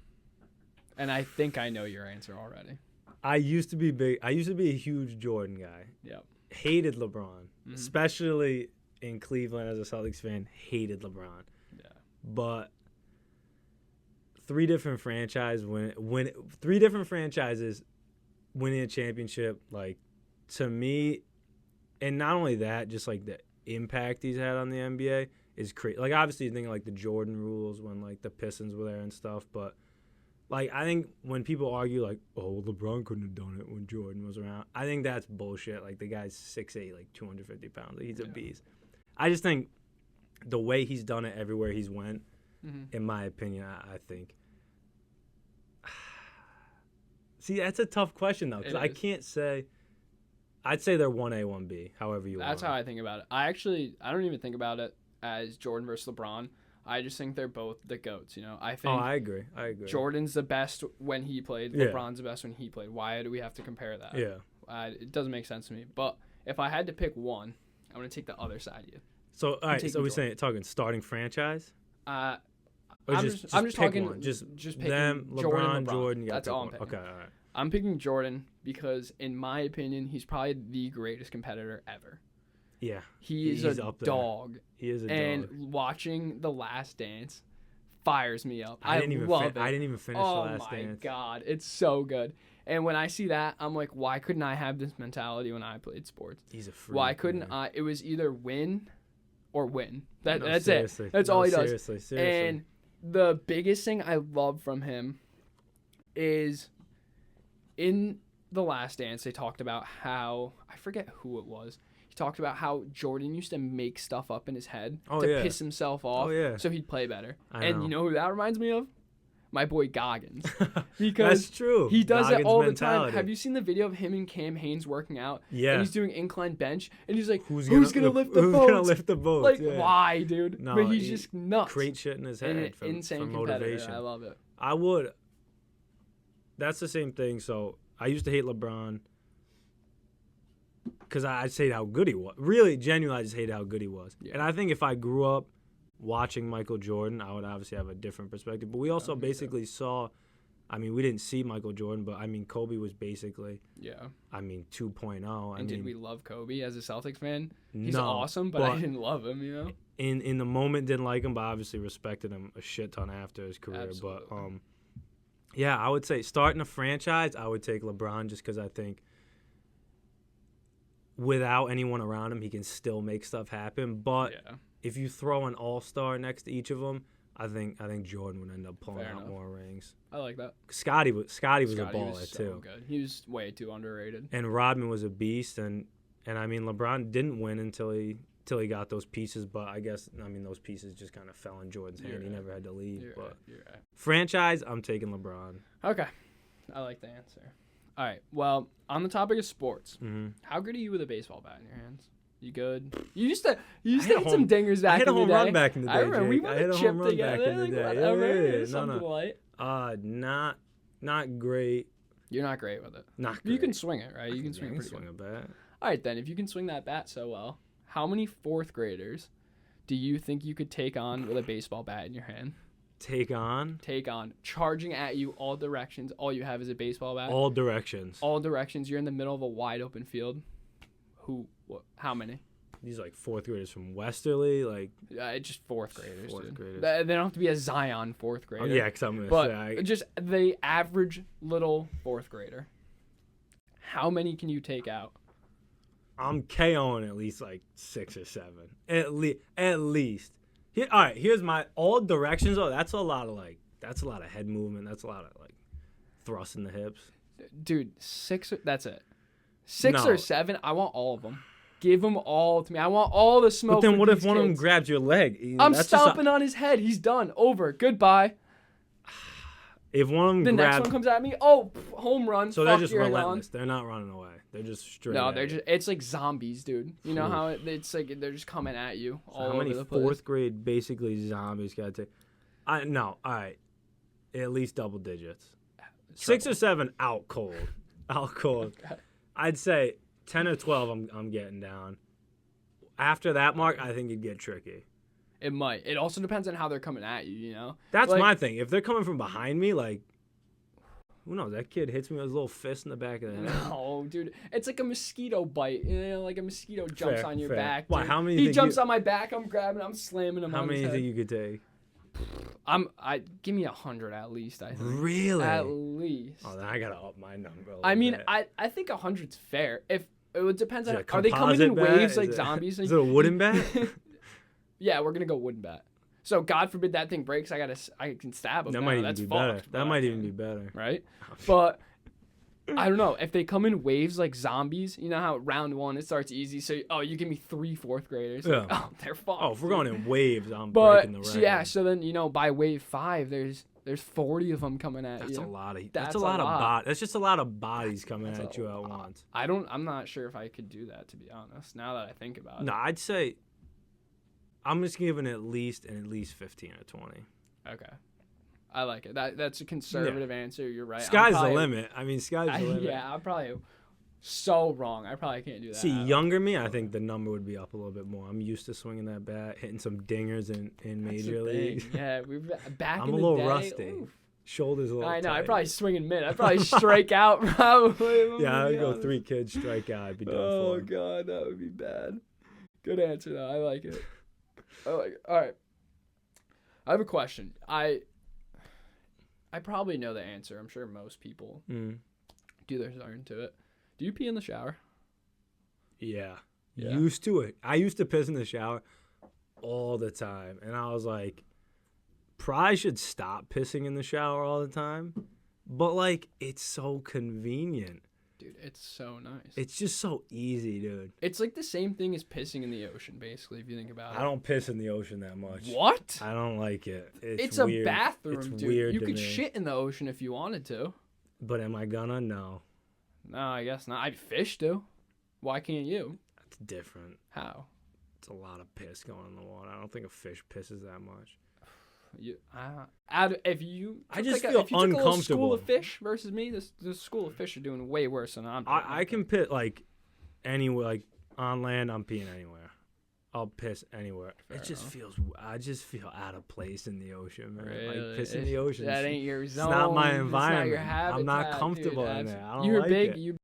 [SPEAKER 2] And I think I know your answer already.
[SPEAKER 3] I used to be a huge Jordan guy.
[SPEAKER 2] Yep.
[SPEAKER 3] Hated LeBron, especially in Cleveland as a Celtics fan. Hated LeBron.
[SPEAKER 2] Yeah.
[SPEAKER 3] But three different franchises winning a championship, like, to me, and not only that, just like the impact he's had on the NBA is crazy. Like, obviously you think like the Jordan rules when like the Pistons were there and stuff, but like, I think when people argue like, oh, LeBron couldn't have done it when Jordan was around, I think that's bullshit. Like, the guy's 6'8", like 250 pounds. Like, he's a beast. I just think the way he's done it everywhere he's went, in my opinion, I think. See, that's a tough question though, because I can't say. I'd say they're 1A, 1B, however you want.
[SPEAKER 2] That's how I think about it. I don't even think about it as Jordan versus LeBron. I just think they're both the GOATs, you know? I think
[SPEAKER 3] I agree.
[SPEAKER 2] Jordan's the best when he played. LeBron's the best when he played. Why do we have to compare that?
[SPEAKER 3] Yeah.
[SPEAKER 2] It doesn't make sense to me. But if I had to pick one, I'm going to take the other side of you.
[SPEAKER 3] So, all right, so we're talking starting franchise?
[SPEAKER 2] I'm just talking
[SPEAKER 3] one. Just
[SPEAKER 2] picking
[SPEAKER 3] them, Jordan.
[SPEAKER 2] That's all I'm picking.
[SPEAKER 3] Okay, all right.
[SPEAKER 2] I'm picking Jordan because, in my opinion, he's probably the greatest competitor ever.
[SPEAKER 3] Yeah.
[SPEAKER 2] He's a dog.
[SPEAKER 3] He is a dog.
[SPEAKER 2] And watching The Last Dance fires me up. I love it.
[SPEAKER 3] I didn't even finish The Last Dance.
[SPEAKER 2] Oh, my God. It's so good. And when I see that, I'm like, why couldn't I have this mentality when I played sports?
[SPEAKER 3] He's a freak.
[SPEAKER 2] Why couldn't I? It was either win or win. That's it. That's all he does.
[SPEAKER 3] Seriously.
[SPEAKER 2] And the biggest thing I love from him is in The Last Dance, they talked about how, I forget who it was. He talked about how Jordan used to make stuff up in his head to piss himself off so he'd play better. And you know who that reminds me of? My boy Goggins. Because
[SPEAKER 3] that's true.
[SPEAKER 2] He does it all the time. Have you seen the video of him and Cam Haynes working out?
[SPEAKER 3] Yeah.
[SPEAKER 2] And he's doing incline bench, and he's like, who's gonna lift the boats?
[SPEAKER 3] Who's gonna lift the boats?
[SPEAKER 2] Like, why, dude?
[SPEAKER 3] No,
[SPEAKER 2] but he's just nuts.
[SPEAKER 3] Great shit in his head for
[SPEAKER 2] insane
[SPEAKER 3] motivation.
[SPEAKER 2] I love it.
[SPEAKER 3] I would. That's the same thing. So I used to hate LeBron because I just hated how good he was. Really, genuinely, I just hated how good he was. Yeah. And I think if I grew up watching Michael Jordan, I would obviously have a different perspective. But we also basically saw, I mean, we didn't see Michael Jordan, but I mean, Kobe was basically, 2.0.
[SPEAKER 2] And did we love Kobe as a Celtics fan? He's awesome, but I didn't love him, you know?
[SPEAKER 3] In the moment, didn't like him, but obviously respected him a shit ton after his career.
[SPEAKER 2] Absolutely.
[SPEAKER 3] But yeah, I would say starting a franchise, I would take LeBron just because I think without anyone around him, he can still make stuff happen. But if you throw an all-star next to each of them, I think Jordan would end up pulling out more rings.
[SPEAKER 2] I like that.
[SPEAKER 3] Scotty was a baller too.
[SPEAKER 2] Good. He was way too underrated.
[SPEAKER 3] And Rodman was a beast, and I mean LeBron didn't win until he got those pieces. But I guess those pieces just kind of fell in Jordan's hand. He never had to lead.
[SPEAKER 2] You're right.
[SPEAKER 3] Franchise, I'm taking LeBron.
[SPEAKER 2] Okay, I like the answer. All right. Well, on the topic of sports, how good are you with a baseball bat in your hands? You good? You used to
[SPEAKER 3] hit
[SPEAKER 2] hit some dingers back in the day.
[SPEAKER 3] I hit a home run back in the day,
[SPEAKER 2] I remember we
[SPEAKER 3] Jake. I hit
[SPEAKER 2] would
[SPEAKER 3] a
[SPEAKER 2] chip
[SPEAKER 3] home run back
[SPEAKER 2] together.
[SPEAKER 3] in the day.
[SPEAKER 2] Whatever.
[SPEAKER 3] Yeah. No,
[SPEAKER 2] Something
[SPEAKER 3] no.
[SPEAKER 2] light.
[SPEAKER 3] Not great.
[SPEAKER 2] You're not great with it.
[SPEAKER 3] Not great.
[SPEAKER 2] You can swing it, right? You can swing it pretty
[SPEAKER 3] swing
[SPEAKER 2] good.
[SPEAKER 3] a bat.
[SPEAKER 2] All right, then. If you can swing that bat so well, how many fourth graders do you think you could take on with a baseball bat in your hand?
[SPEAKER 3] Take on?
[SPEAKER 2] Charging at you all directions. All you have is a baseball bat.
[SPEAKER 3] All directions.
[SPEAKER 2] All directions. You're in the middle of a wide open field. How many?
[SPEAKER 3] These are like fourth graders from Westerly, like
[SPEAKER 2] just fourth graders.
[SPEAKER 3] Fourth graders.
[SPEAKER 2] They don't have to be a Zion fourth grader.
[SPEAKER 3] Oh, yeah, because I'm
[SPEAKER 2] gonna say just the average little fourth grader. How many can you take out?
[SPEAKER 3] I'm KOing at least like 6 or 7. At least. All right. Here's my all directions. Oh, that's a lot of head movement. That's a lot of like thrust in the hips.
[SPEAKER 2] Dude, 6. That's it. 6 or 7. I want all of them. Give them all to me. I want all the smoke.
[SPEAKER 3] But then what if one of them grabs your leg?
[SPEAKER 2] I'm stomping on his head. He's done. Over. Goodbye.
[SPEAKER 3] If one of them
[SPEAKER 2] the next one comes at me, home run.
[SPEAKER 3] So they're just relentless. They're not running away. They're just straight.
[SPEAKER 2] No, they're just. It's like zombies, dude. You know how it's like they're just coming at you all over the place.
[SPEAKER 3] How many fourth grade basically zombies got to take? No. All right. At least double digits. 6 or 7 out cold. Out cold.
[SPEAKER 2] Okay.
[SPEAKER 3] I'd say 10 or 12. I'm getting down. After that mark, I think it'd get tricky.
[SPEAKER 2] It might. It also depends on how they're coming at you, you know?
[SPEAKER 3] That's my thing. If they're coming from behind me, like, who knows? That kid hits me with his little fist in the back of the head.
[SPEAKER 2] No, dude. It's like a mosquito bite. You know, like a mosquito jumps on your back.
[SPEAKER 3] Why?
[SPEAKER 2] Dude.
[SPEAKER 3] How many?
[SPEAKER 2] He jumps on my back. I'm grabbing. I'm slamming him.
[SPEAKER 3] How many do you think you could take?
[SPEAKER 2] Give me 100 at least. I think.
[SPEAKER 3] Really?
[SPEAKER 2] At least.
[SPEAKER 3] Oh, then I gotta up my number.
[SPEAKER 2] I mean,
[SPEAKER 3] bit.
[SPEAKER 2] I think 100's fair. If it depends on,
[SPEAKER 3] are
[SPEAKER 2] they coming in waves like
[SPEAKER 3] is
[SPEAKER 2] zombies?
[SPEAKER 3] Is it a wooden bat?
[SPEAKER 2] Yeah, we're gonna go wooden bat. So God forbid that thing breaks. I can stab him.
[SPEAKER 3] That
[SPEAKER 2] now.
[SPEAKER 3] might even
[SPEAKER 2] That's
[SPEAKER 3] be
[SPEAKER 2] fucked,
[SPEAKER 3] better. That might even be better.
[SPEAKER 2] Right? But I don't know. If they come in waves like zombies, you know how round 1 it starts easy. So you give me 3 fourth graders.
[SPEAKER 3] Yeah.
[SPEAKER 2] Like, they're fucked.
[SPEAKER 3] Oh, if we're going in waves, I'm breaking the record.
[SPEAKER 2] Yeah. So then by wave 5, there's 40 of them coming at
[SPEAKER 3] That's
[SPEAKER 2] you.
[SPEAKER 3] A lot of. That's a lot of bodies. That's just a lot of bodies coming at you at once.
[SPEAKER 2] I'm not sure if I could do that, to be honest. Now that I think about it.
[SPEAKER 3] No, I'd say. I'm just giving at least 15 or 20.
[SPEAKER 2] Okay. I like it. That's a conservative answer. You're right.
[SPEAKER 3] Sky's the limit. I mean, sky's the limit.
[SPEAKER 2] Yeah, I'm probably so wrong. I probably can't do that.
[SPEAKER 3] See, younger me, I think the number would be up a little bit more. I'm used to swinging that bat, hitting some dingers in major leagues.
[SPEAKER 2] Yeah, we back
[SPEAKER 3] I'm
[SPEAKER 2] in the
[SPEAKER 3] a little
[SPEAKER 2] day,
[SPEAKER 3] rusty.
[SPEAKER 2] Oof.
[SPEAKER 3] Shoulders a little
[SPEAKER 2] I know.
[SPEAKER 3] tight.
[SPEAKER 2] I'd probably swing in mid. I'd probably strike out. Probably.
[SPEAKER 3] Yeah, I'd go 3 kids, strike out. I'd be done for.
[SPEAKER 2] Oh God, that would be bad. Good answer though. I like it. All right. I have a question. I probably know the answer. I'm sure most people do their darn to it. Do you pee in the shower?
[SPEAKER 3] Yeah. Used to it. I used to piss in the shower all the time. And I was like, probably should stop pissing in the shower all the time. But, like, it's so convenient.
[SPEAKER 2] Dude, it's so nice.
[SPEAKER 3] It's just so easy, dude.
[SPEAKER 2] It's like the same thing as pissing in the ocean, basically, if you think about it.
[SPEAKER 3] I don't piss in the ocean that much.
[SPEAKER 2] What?
[SPEAKER 3] I don't like it.
[SPEAKER 2] It's
[SPEAKER 3] weird.
[SPEAKER 2] A bathroom,
[SPEAKER 3] it's
[SPEAKER 2] dude.
[SPEAKER 3] Weird
[SPEAKER 2] you
[SPEAKER 3] to
[SPEAKER 2] could
[SPEAKER 3] me.
[SPEAKER 2] shit in the ocean if you wanted to.
[SPEAKER 3] But am I gonna? No.
[SPEAKER 2] No, I guess not. Fish do. Why can't you?
[SPEAKER 3] That's different.
[SPEAKER 2] How?
[SPEAKER 3] It's a lot of piss going in the water. I don't think a fish pisses that much.
[SPEAKER 2] If you
[SPEAKER 3] I just
[SPEAKER 2] feel
[SPEAKER 3] feel
[SPEAKER 2] if you took a little
[SPEAKER 3] uncomfortable.
[SPEAKER 2] school of fish versus me, the school of fish are doing way worse than I'm doing.
[SPEAKER 3] I can piss like anywhere, like on land. I'm peeing anywhere. I'll piss anywhere.
[SPEAKER 2] Fair
[SPEAKER 3] it just
[SPEAKER 2] enough.
[SPEAKER 3] feels. I just feel out of place in the ocean, man.
[SPEAKER 2] Really?
[SPEAKER 3] Like piss in the ocean.
[SPEAKER 2] That ain't your zone.
[SPEAKER 3] It's not my
[SPEAKER 2] It's
[SPEAKER 3] environment.
[SPEAKER 2] not your habitat,
[SPEAKER 3] I'm not comfortable
[SPEAKER 2] dude.
[SPEAKER 3] in there. I don't
[SPEAKER 2] You're
[SPEAKER 3] like
[SPEAKER 2] big.
[SPEAKER 3] it.
[SPEAKER 2] You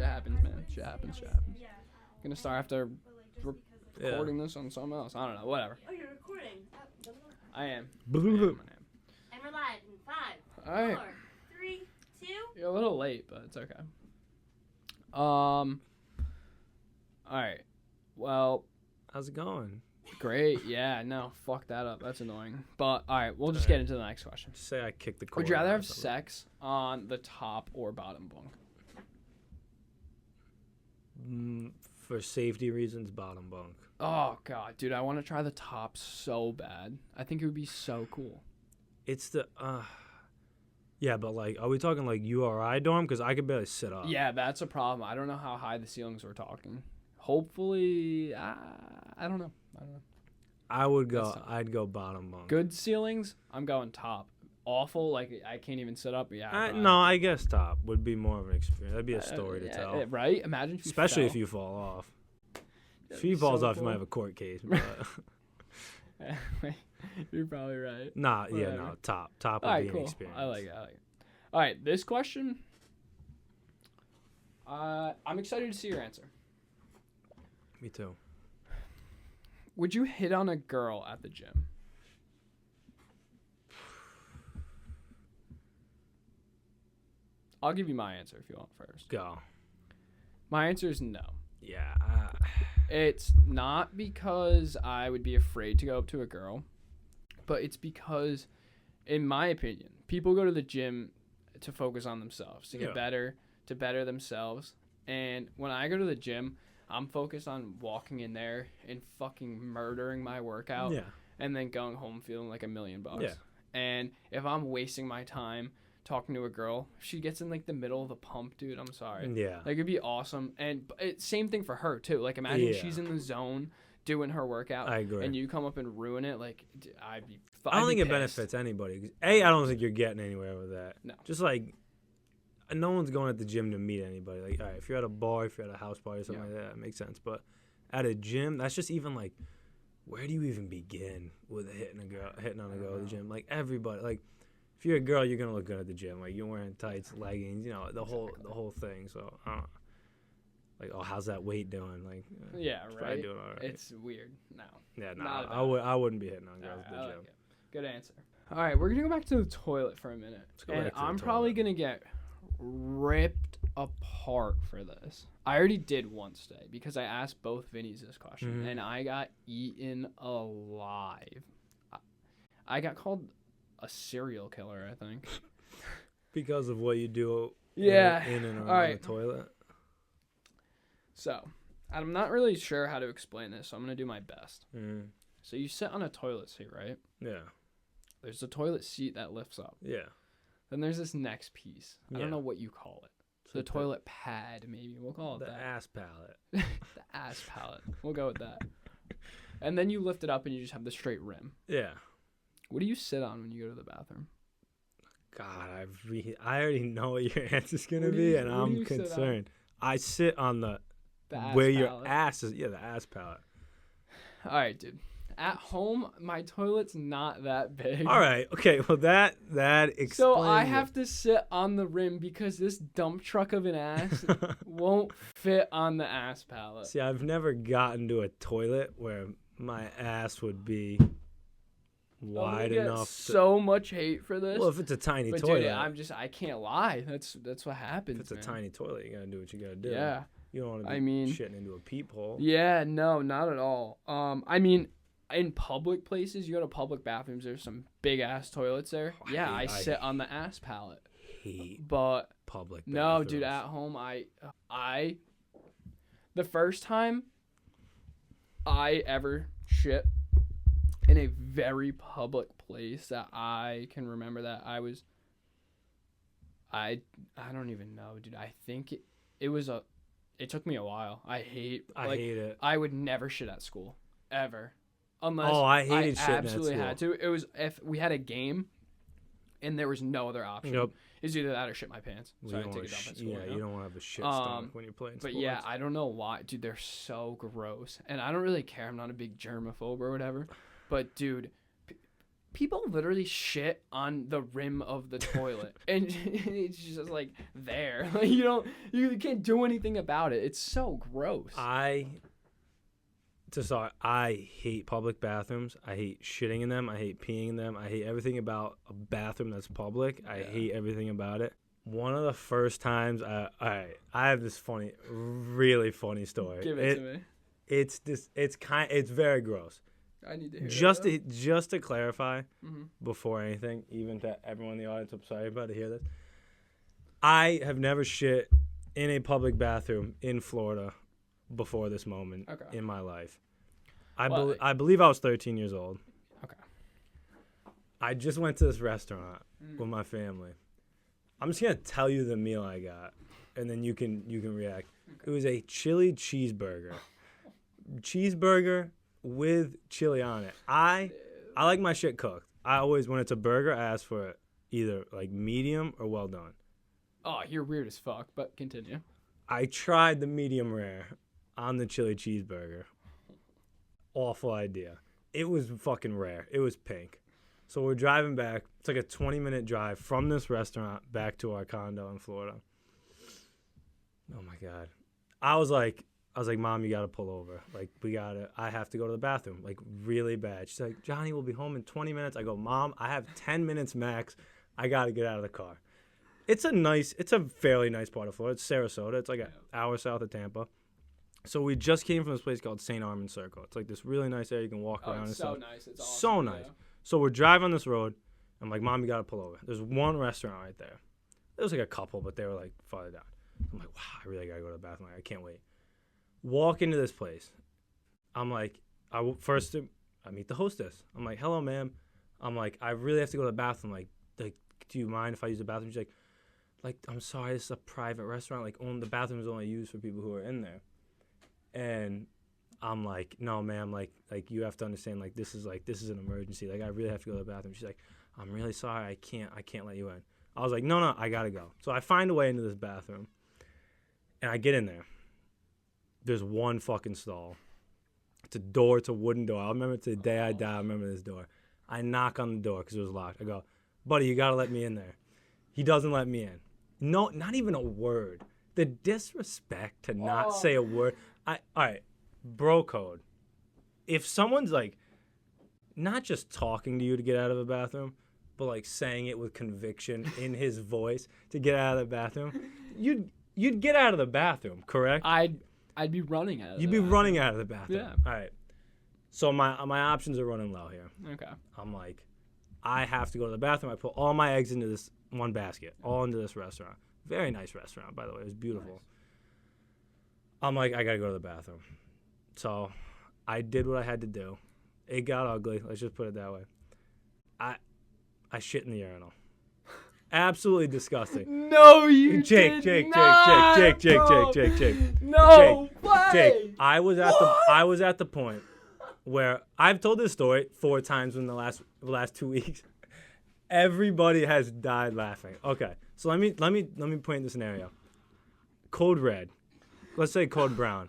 [SPEAKER 2] Shit happens, man. Shit happens. Gonna start after recording this on something else. I don't know. Whatever.
[SPEAKER 4] Oh, you're recording.
[SPEAKER 2] I am.
[SPEAKER 4] And we're live in 5,
[SPEAKER 2] All right.
[SPEAKER 4] 4, 3, 2.
[SPEAKER 2] You're a little late, but it's okay. All right. Well,
[SPEAKER 3] how's it going?
[SPEAKER 2] great. Yeah, no, fuck that up. That's annoying. But all right, we'll just get into the next question.
[SPEAKER 3] Just say I kicked the cord.
[SPEAKER 2] Would you rather
[SPEAKER 3] out or
[SPEAKER 2] have
[SPEAKER 3] something.
[SPEAKER 2] sex on the top or bottom bunk?
[SPEAKER 3] For safety reasons, bottom bunk.
[SPEAKER 2] Oh god, dude, I want to try the top so bad. I think it would be so cool.
[SPEAKER 3] It's the yeah, but like, are we talking like URI dorm? Because I could barely sit up.
[SPEAKER 2] Yeah, that's a problem. I don't know how high the ceilings we're talking. Hopefully, I don't know.
[SPEAKER 3] I would go. I'd go bottom bunk.
[SPEAKER 2] Good ceilings, I'm going top. Awful, like I can't even sit up. Yeah.
[SPEAKER 3] No, I guess top would be more of an experience. That'd be a story to tell.
[SPEAKER 2] Right? Imagine if you
[SPEAKER 3] Especially
[SPEAKER 2] fell.
[SPEAKER 3] if you fall off.
[SPEAKER 2] That'd
[SPEAKER 3] If he
[SPEAKER 2] be
[SPEAKER 3] falls
[SPEAKER 2] so
[SPEAKER 3] off, you
[SPEAKER 2] cool.
[SPEAKER 3] might have a court case. But
[SPEAKER 2] You're probably right.
[SPEAKER 3] nah, yeah,
[SPEAKER 2] Whatever.
[SPEAKER 3] no, top would
[SPEAKER 2] All right,
[SPEAKER 3] be an
[SPEAKER 2] cool.
[SPEAKER 3] experience.
[SPEAKER 2] I like it. All right, this question. I'm excited to see your answer.
[SPEAKER 3] Me too.
[SPEAKER 2] Would you hit on a girl at the gym? I'll give you my answer if you want first.
[SPEAKER 3] Go.
[SPEAKER 2] My answer is no.
[SPEAKER 3] Yeah.
[SPEAKER 2] It's not because I would be afraid to go up to a girl, but it's because, in my opinion, people go to the gym to focus on themselves, to get better, to better themselves. And when I go to the gym, I'm focused on walking in there and fucking murdering my workout and then going home feeling like $1,000,000.
[SPEAKER 3] Yeah.
[SPEAKER 2] And if I'm wasting my time talking to a girl, if she gets in like the middle of the pump, dude, I'm sorry.
[SPEAKER 3] Yeah.
[SPEAKER 2] Like it'd be awesome. And same thing for her too. Like imagine she's in the zone doing her workout.
[SPEAKER 3] I agree.
[SPEAKER 2] And you come up and ruin it. Like I'd be
[SPEAKER 3] I don't think it
[SPEAKER 2] pissed.
[SPEAKER 3] benefits anybody. I don't think you're getting anywhere with that.
[SPEAKER 2] No.
[SPEAKER 3] Just like, no one's going at the gym to meet anybody. Like, all right, if you're at a bar, if you're at a house party or something like that, it makes sense. But at a gym, that's just even like, where do you even begin with hitting on a girl at the gym? Like everybody, like if you're a girl, you're gonna look good at the gym. Like you're wearing tights, leggings, you know, the whole thing. So I don't know. Like, oh, how's that weight doing? Like,
[SPEAKER 2] yeah, right.
[SPEAKER 3] Doing all right.
[SPEAKER 2] It's weird. No.
[SPEAKER 3] Yeah, no,
[SPEAKER 2] not
[SPEAKER 3] I wouldn't be hitting on girls at the
[SPEAKER 2] I like
[SPEAKER 3] gym.
[SPEAKER 2] it. Good answer. All right, we're gonna go back to the toilet for a minute, and I'm probably gonna get ripped apart for this. I already did once today because I asked both Vinnies this question, and I got eaten alive. I got called a serial killer, I think.
[SPEAKER 3] Because of what you do in and around
[SPEAKER 2] All right.
[SPEAKER 3] the toilet?
[SPEAKER 2] So, I'm not really sure how to explain this, so I'm going to do my best.
[SPEAKER 3] Mm.
[SPEAKER 2] So, you sit on a toilet seat, right?
[SPEAKER 3] Yeah.
[SPEAKER 2] There's a toilet seat that lifts up.
[SPEAKER 3] Yeah.
[SPEAKER 2] Then there's this next piece. I don't
[SPEAKER 3] Yeah.
[SPEAKER 2] know what you call it. The toilet pad, maybe. We'll call it
[SPEAKER 3] the
[SPEAKER 2] that.
[SPEAKER 3] ass palate.
[SPEAKER 2] The ass palette. We'll go with that. And then you lift it up and you just have the straight rim.
[SPEAKER 3] Yeah.
[SPEAKER 2] What do you sit on when you go to the bathroom?
[SPEAKER 3] God, I already know what your answer's gonna
[SPEAKER 2] What do
[SPEAKER 3] be,
[SPEAKER 2] you-
[SPEAKER 3] and
[SPEAKER 2] what do
[SPEAKER 3] I'm
[SPEAKER 2] you sit on?
[SPEAKER 3] concerned. I sit on the
[SPEAKER 2] ass
[SPEAKER 3] where your
[SPEAKER 2] palette.
[SPEAKER 3] ass is. Yeah, the ass palate.
[SPEAKER 2] All right, dude. At home, my toilet's not that big.
[SPEAKER 3] All right. Okay. Well, that explains.
[SPEAKER 2] So I
[SPEAKER 3] it.
[SPEAKER 2] have to sit on the rim because this dump truck of an ass won't fit on the ass palette.
[SPEAKER 3] See, I've never gotten to a toilet where my ass would be
[SPEAKER 2] I'm
[SPEAKER 3] wide
[SPEAKER 2] gonna get
[SPEAKER 3] enough.
[SPEAKER 2] so much hate for this.
[SPEAKER 3] Well, if it's a tiny
[SPEAKER 2] but
[SPEAKER 3] toilet,
[SPEAKER 2] dude, I can't lie. That's what happens.
[SPEAKER 3] if it's a
[SPEAKER 2] man.
[SPEAKER 3] tiny toilet, you gotta do what you gotta do.
[SPEAKER 2] Yeah.
[SPEAKER 3] You don't want to
[SPEAKER 2] I
[SPEAKER 3] be
[SPEAKER 2] mean-
[SPEAKER 3] shitting into a peephole.
[SPEAKER 2] Yeah, no, not at all. I mean, in public places, you go to public bathrooms, there's some big ass toilets there. Yeah, I sit on the ass palette.
[SPEAKER 3] Hate
[SPEAKER 2] But
[SPEAKER 3] public.
[SPEAKER 2] no, dude,
[SPEAKER 3] bathrooms.
[SPEAKER 2] at home, the first time I ever shit in a very public place that I can remember that I don't even know, dude. I think it took me a while. I hate
[SPEAKER 3] it.
[SPEAKER 2] I would never shit at school ever. Unless
[SPEAKER 3] I hated shitting at
[SPEAKER 2] absolutely
[SPEAKER 3] school.
[SPEAKER 2] had to. It was if we had a game and there was no other option.
[SPEAKER 3] Yep.
[SPEAKER 2] It's either that or shit my pants. So
[SPEAKER 3] You
[SPEAKER 2] I
[SPEAKER 3] don't
[SPEAKER 2] take a
[SPEAKER 3] wanna
[SPEAKER 2] dump at school.
[SPEAKER 3] yeah,
[SPEAKER 2] you know?
[SPEAKER 3] you don't want to have a shit stomach when you're playing
[SPEAKER 2] But
[SPEAKER 3] sports.
[SPEAKER 2] yeah, I don't know why. Dude, they're so gross. And I don't really care. I'm not a big germaphobe or whatever. But dude, people literally shit on the rim of the toilet, and it's just like there. Like you can't do anything about it. It's so gross.
[SPEAKER 3] I hate public bathrooms. I hate shitting in them. I hate peeing in them. I hate everything about a bathroom that's public. I hate everything about it. One of the first times, I have this really funny story.
[SPEAKER 2] Give it to me.
[SPEAKER 3] It's very gross.
[SPEAKER 2] I need to hear
[SPEAKER 3] Just to clarify, before anything, even to everyone in the audience, I'm sorry about to hear this. I have never shit in a public bathroom in Florida before this moment in my life. I believe I was 13 years old.
[SPEAKER 2] Okay.
[SPEAKER 3] I just went to this restaurant with my family. I'm just gonna tell you the meal I got, and then you can react. It was a chili cheeseburger with chili on it. I like my shit cooked. I always, when it's a burger, I ask for it either like medium or well done.
[SPEAKER 2] Oh, you're weird as fuck, but continue.
[SPEAKER 3] I tried the medium rare on the chili cheeseburger. Awful idea. It was fucking rare. It was pink. So we're driving back. It's like a 20-minute drive from this restaurant back to our condo in Florida. Oh my God. I was like, Mom, you got to pull over. Like, I have to go to the bathroom, like really bad. She's like, Johnny will be home in 20 minutes. I go, Mom, I have 10 minutes max. I got to get out of the car. It's a fairly nice part of Florida. It's Sarasota. It's like an hour south of Tampa. So we just came from this place called St. Armand Circle. It's like this really nice area. You can walk around and stuff.
[SPEAKER 2] It's so nice. It's awesome.
[SPEAKER 3] So nice. Yeah. So we're driving on this road. I'm like, Mom, you got to pull over. There's one restaurant right there. There was like a couple, but they were like farther down. I'm like, wow, I really got to go to the bathroom. Like, I can't wait. Walk into this place. I'm like, I meet the hostess. I'm like, hello, ma'am. I'm like, I really have to go to the bathroom. Like, do you mind if I use the bathroom? She's like, I'm sorry, this is a private restaurant. Like, the bathroom is only used for people who are in there. And I'm like, no, ma'am. Like you have to understand. Like, this is an emergency. Like, I really have to go to the bathroom. She's like, I'm really sorry. I can't let you in. I was like, no, I gotta go. So I find a way into this bathroom, and I get in there. There's one fucking stall. It's a door. It's a wooden door. I remember to the day I die. I remember this door. I knock on the door because it was locked. I go, buddy, you gotta let me in there. He doesn't let me in. No, not even a word. The disrespect to not say a word. All right, bro code. If someone's like not just talking to you to get out of the bathroom, but like saying it with conviction in his voice to get out of the bathroom, you'd get out of the bathroom, correct?
[SPEAKER 2] I'd be running out of
[SPEAKER 3] You'd be running out of the bathroom.
[SPEAKER 2] Yeah.
[SPEAKER 3] All right. So my options are running low here.
[SPEAKER 2] Okay.
[SPEAKER 3] I'm like, I have to go to the bathroom. I put all my eggs into this one basket, all into this restaurant. Very nice restaurant, by the way. It was beautiful. Nice. I'm like, I got to go to the bathroom. So I did what I had to do. It got ugly. Let's just put it that way. I shit in the urinal. Absolutely disgusting.
[SPEAKER 2] No, you
[SPEAKER 3] Jake.
[SPEAKER 2] Jake. No,
[SPEAKER 3] Jake. I was at the point where I've told this story 4 times in the last 2 weeks. Everybody has died laughing. Okay, so let me paint the scenario. Code red. Let's say code brown.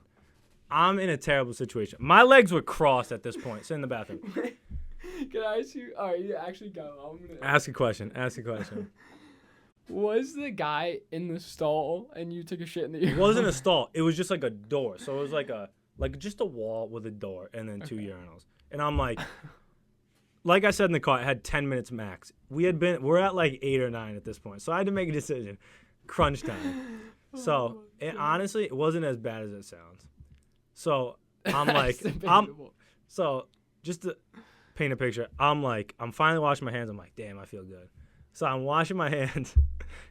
[SPEAKER 3] I'm in a terrible situation. My legs were crossed at this point. Sit in the bathroom.
[SPEAKER 2] Can I ask you? All right, you actually go.
[SPEAKER 3] Ask a question.
[SPEAKER 2] Was the guy in the stall and you took a shit in the urinal?
[SPEAKER 3] It wasn't a stall. It was just like a door. So it was just a wall with a door and then 2 urinals. And I'm like I said in the car, I had 10 minutes max. We're at like 8 or 9 at this point. So I had to make a decision. Crunch time. So honestly, it wasn't as bad as it sounds. So I'm like, so just to paint a picture, I'm finally washing my hands. I'm like, damn, I feel good. So I'm washing my hands,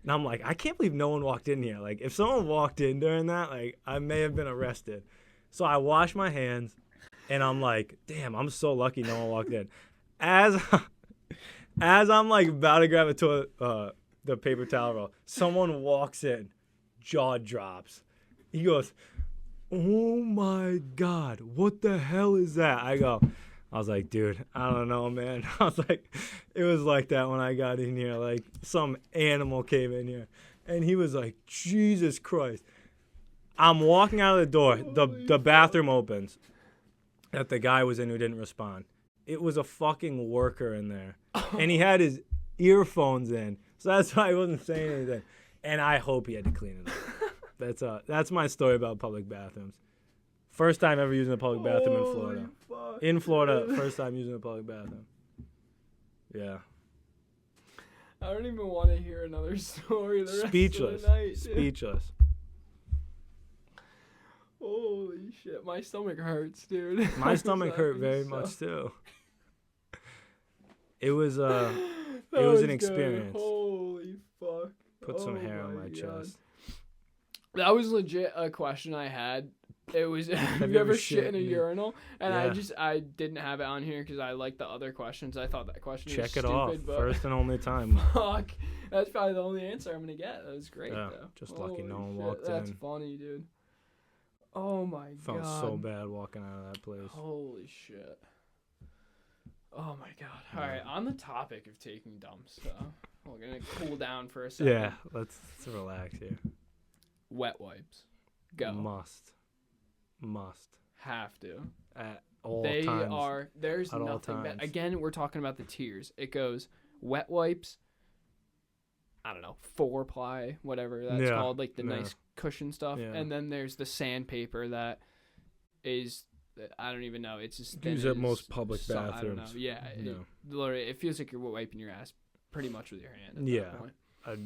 [SPEAKER 3] and I'm like, I can't believe no one walked in here. Like, if someone walked in during that, like, I may have been arrested. So I wash my hands, and I'm like, damn, I'm so lucky no one walked in. As I'm like about to grab the paper towel roll, someone walks in, jaw drops. He goes, oh my God, what the hell is that? I was like, dude, I don't know, man. I was like, it was like that when I got in here. Like, some animal came in here. And he was like, Jesus Christ. I'm walking out of the door. The bathroom opens that the guy was in who didn't respond. It was a fucking worker in there. and he had his earphones in, so that's why he wasn't saying anything. And I hope he had to clean it up. That's my story about public bathrooms. First time ever using a public bathroom in Florida. In Florida, first time using a public bathroom. Yeah.
[SPEAKER 2] I don't even want to hear another story the
[SPEAKER 3] Speechless.
[SPEAKER 2] rest of the night.
[SPEAKER 3] Speechless.
[SPEAKER 2] Holy shit, my stomach hurts, dude.
[SPEAKER 3] My stomach hurt very much too. It was an experience.
[SPEAKER 2] Holy fuck.
[SPEAKER 3] Put some hair on my chest.
[SPEAKER 2] That was legit a question I had. It was, have you ever shit in a urinal? And
[SPEAKER 3] yeah.
[SPEAKER 2] I didn't have it on here because I liked the other questions. I thought that question was
[SPEAKER 3] Check
[SPEAKER 2] stupid.
[SPEAKER 3] it off.
[SPEAKER 2] But
[SPEAKER 3] First and only time.
[SPEAKER 2] Fuck. That's probably the only answer I'm going to get. That was great, though.
[SPEAKER 3] Just lucky no one
[SPEAKER 2] shit,
[SPEAKER 3] walked
[SPEAKER 2] that's
[SPEAKER 3] in.
[SPEAKER 2] That's funny, dude. Oh, my God.
[SPEAKER 3] Felt so bad walking out of that place.
[SPEAKER 2] Holy shit. Oh, my God. All right, on the topic of taking dumps, we're going to cool down for a second.
[SPEAKER 3] Yeah, let's relax here.
[SPEAKER 2] Wet wipes. Go.
[SPEAKER 3] Must.
[SPEAKER 2] Have to.
[SPEAKER 3] At all times.
[SPEAKER 2] There's nothing better. Again, we're talking about the tiers. It goes wet wipes, I don't know, 4-ply, whatever that's called, like the nice cushion stuff. Yeah. And then there's the sandpaper that is, I don't even know. It's just
[SPEAKER 3] used at most public bathrooms.
[SPEAKER 2] I don't know. Yeah. Literally, it feels like you're wiping your ass pretty much with your hand at that point.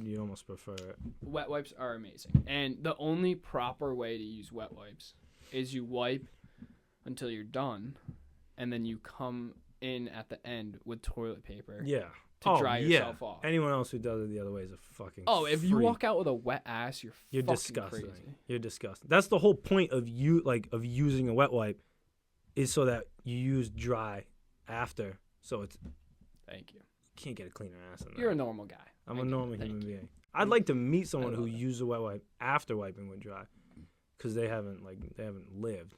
[SPEAKER 3] You almost prefer it.
[SPEAKER 2] Wet wipes are amazing. And the only proper way to use wet wipes is you wipe until you're done, and then you come in at the end with toilet paper to dry yourself off.
[SPEAKER 3] Anyone else who does it the other way is a fucking
[SPEAKER 2] if you walk out with a wet ass, you're
[SPEAKER 3] disgusting.
[SPEAKER 2] Crazy.
[SPEAKER 3] You're disgusting. That's the whole point of using a wet wipe, is so that you use dry after. So it's
[SPEAKER 2] Thank you.
[SPEAKER 3] Can't get a cleaner ass than that.
[SPEAKER 2] You're a normal guy.
[SPEAKER 3] I'm a normal human being. I'd like to meet someone who used a wet wipe after wiping with dry, because they haven't lived.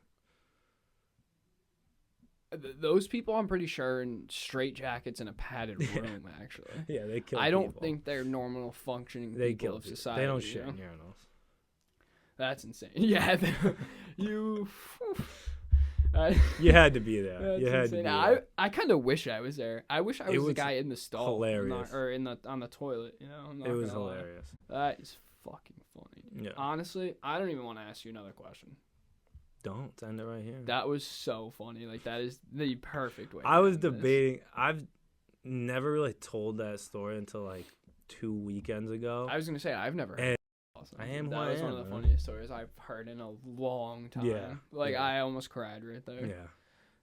[SPEAKER 2] Those people, I'm pretty sure, in straight jackets in a padded room, actually.
[SPEAKER 3] Yeah, they kill
[SPEAKER 2] I don't
[SPEAKER 3] people.
[SPEAKER 2] think they're normal functioning
[SPEAKER 3] they
[SPEAKER 2] people
[SPEAKER 3] kill
[SPEAKER 2] of
[SPEAKER 3] people.
[SPEAKER 2] society.
[SPEAKER 3] They don't shit in urinals.
[SPEAKER 2] That's insane. Yeah, you
[SPEAKER 3] had to be there. You had
[SPEAKER 2] insane.
[SPEAKER 3] to be there.
[SPEAKER 2] I kind of wish I was there. I wish I was the guy in the stall.
[SPEAKER 3] Hilarious.
[SPEAKER 2] On the toilet, you know?
[SPEAKER 3] It was hilarious.
[SPEAKER 2] That is fucking funny.
[SPEAKER 3] Yeah.
[SPEAKER 2] Honestly, I don't even want to ask you another question.
[SPEAKER 3] Don't. End it right here.
[SPEAKER 2] That was so funny. Like, that is the perfect way.
[SPEAKER 3] I was debating. I've never really told that story until like 2 weekends ago.
[SPEAKER 2] I was going to say, I've never heard it. Awesome.
[SPEAKER 3] I am.
[SPEAKER 2] That was one of the funniest stories I've heard in a long time.
[SPEAKER 3] Yeah.
[SPEAKER 2] Like, I almost cried right there.
[SPEAKER 3] Yeah.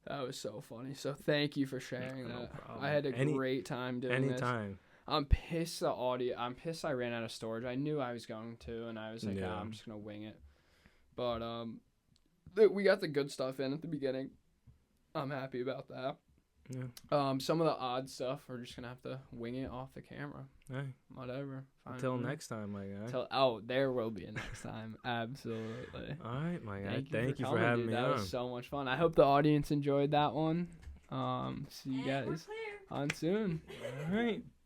[SPEAKER 2] That was so funny. So thank you for sharing that.
[SPEAKER 3] Problem.
[SPEAKER 2] I had a great time doing this.
[SPEAKER 3] Anytime.
[SPEAKER 2] I'm pissed I'm pissed I ran out of storage. I knew I was going to, and I was like, I'm just going to wing it. But we got the good stuff in at the beginning. I'm happy about that. Yeah. Some of the odd stuff, we're just going to have to wing it off the camera.
[SPEAKER 3] Hey.
[SPEAKER 2] Whatever. Fine.
[SPEAKER 3] Until next time, my guy.
[SPEAKER 2] There will be a next time. Absolutely.
[SPEAKER 3] All right, my guy.
[SPEAKER 2] Thank you for
[SPEAKER 3] having
[SPEAKER 2] dude.
[SPEAKER 3] me
[SPEAKER 2] That
[SPEAKER 3] on.
[SPEAKER 2] was so much fun. I hope the audience enjoyed that one. See you guys on soon.
[SPEAKER 3] All right.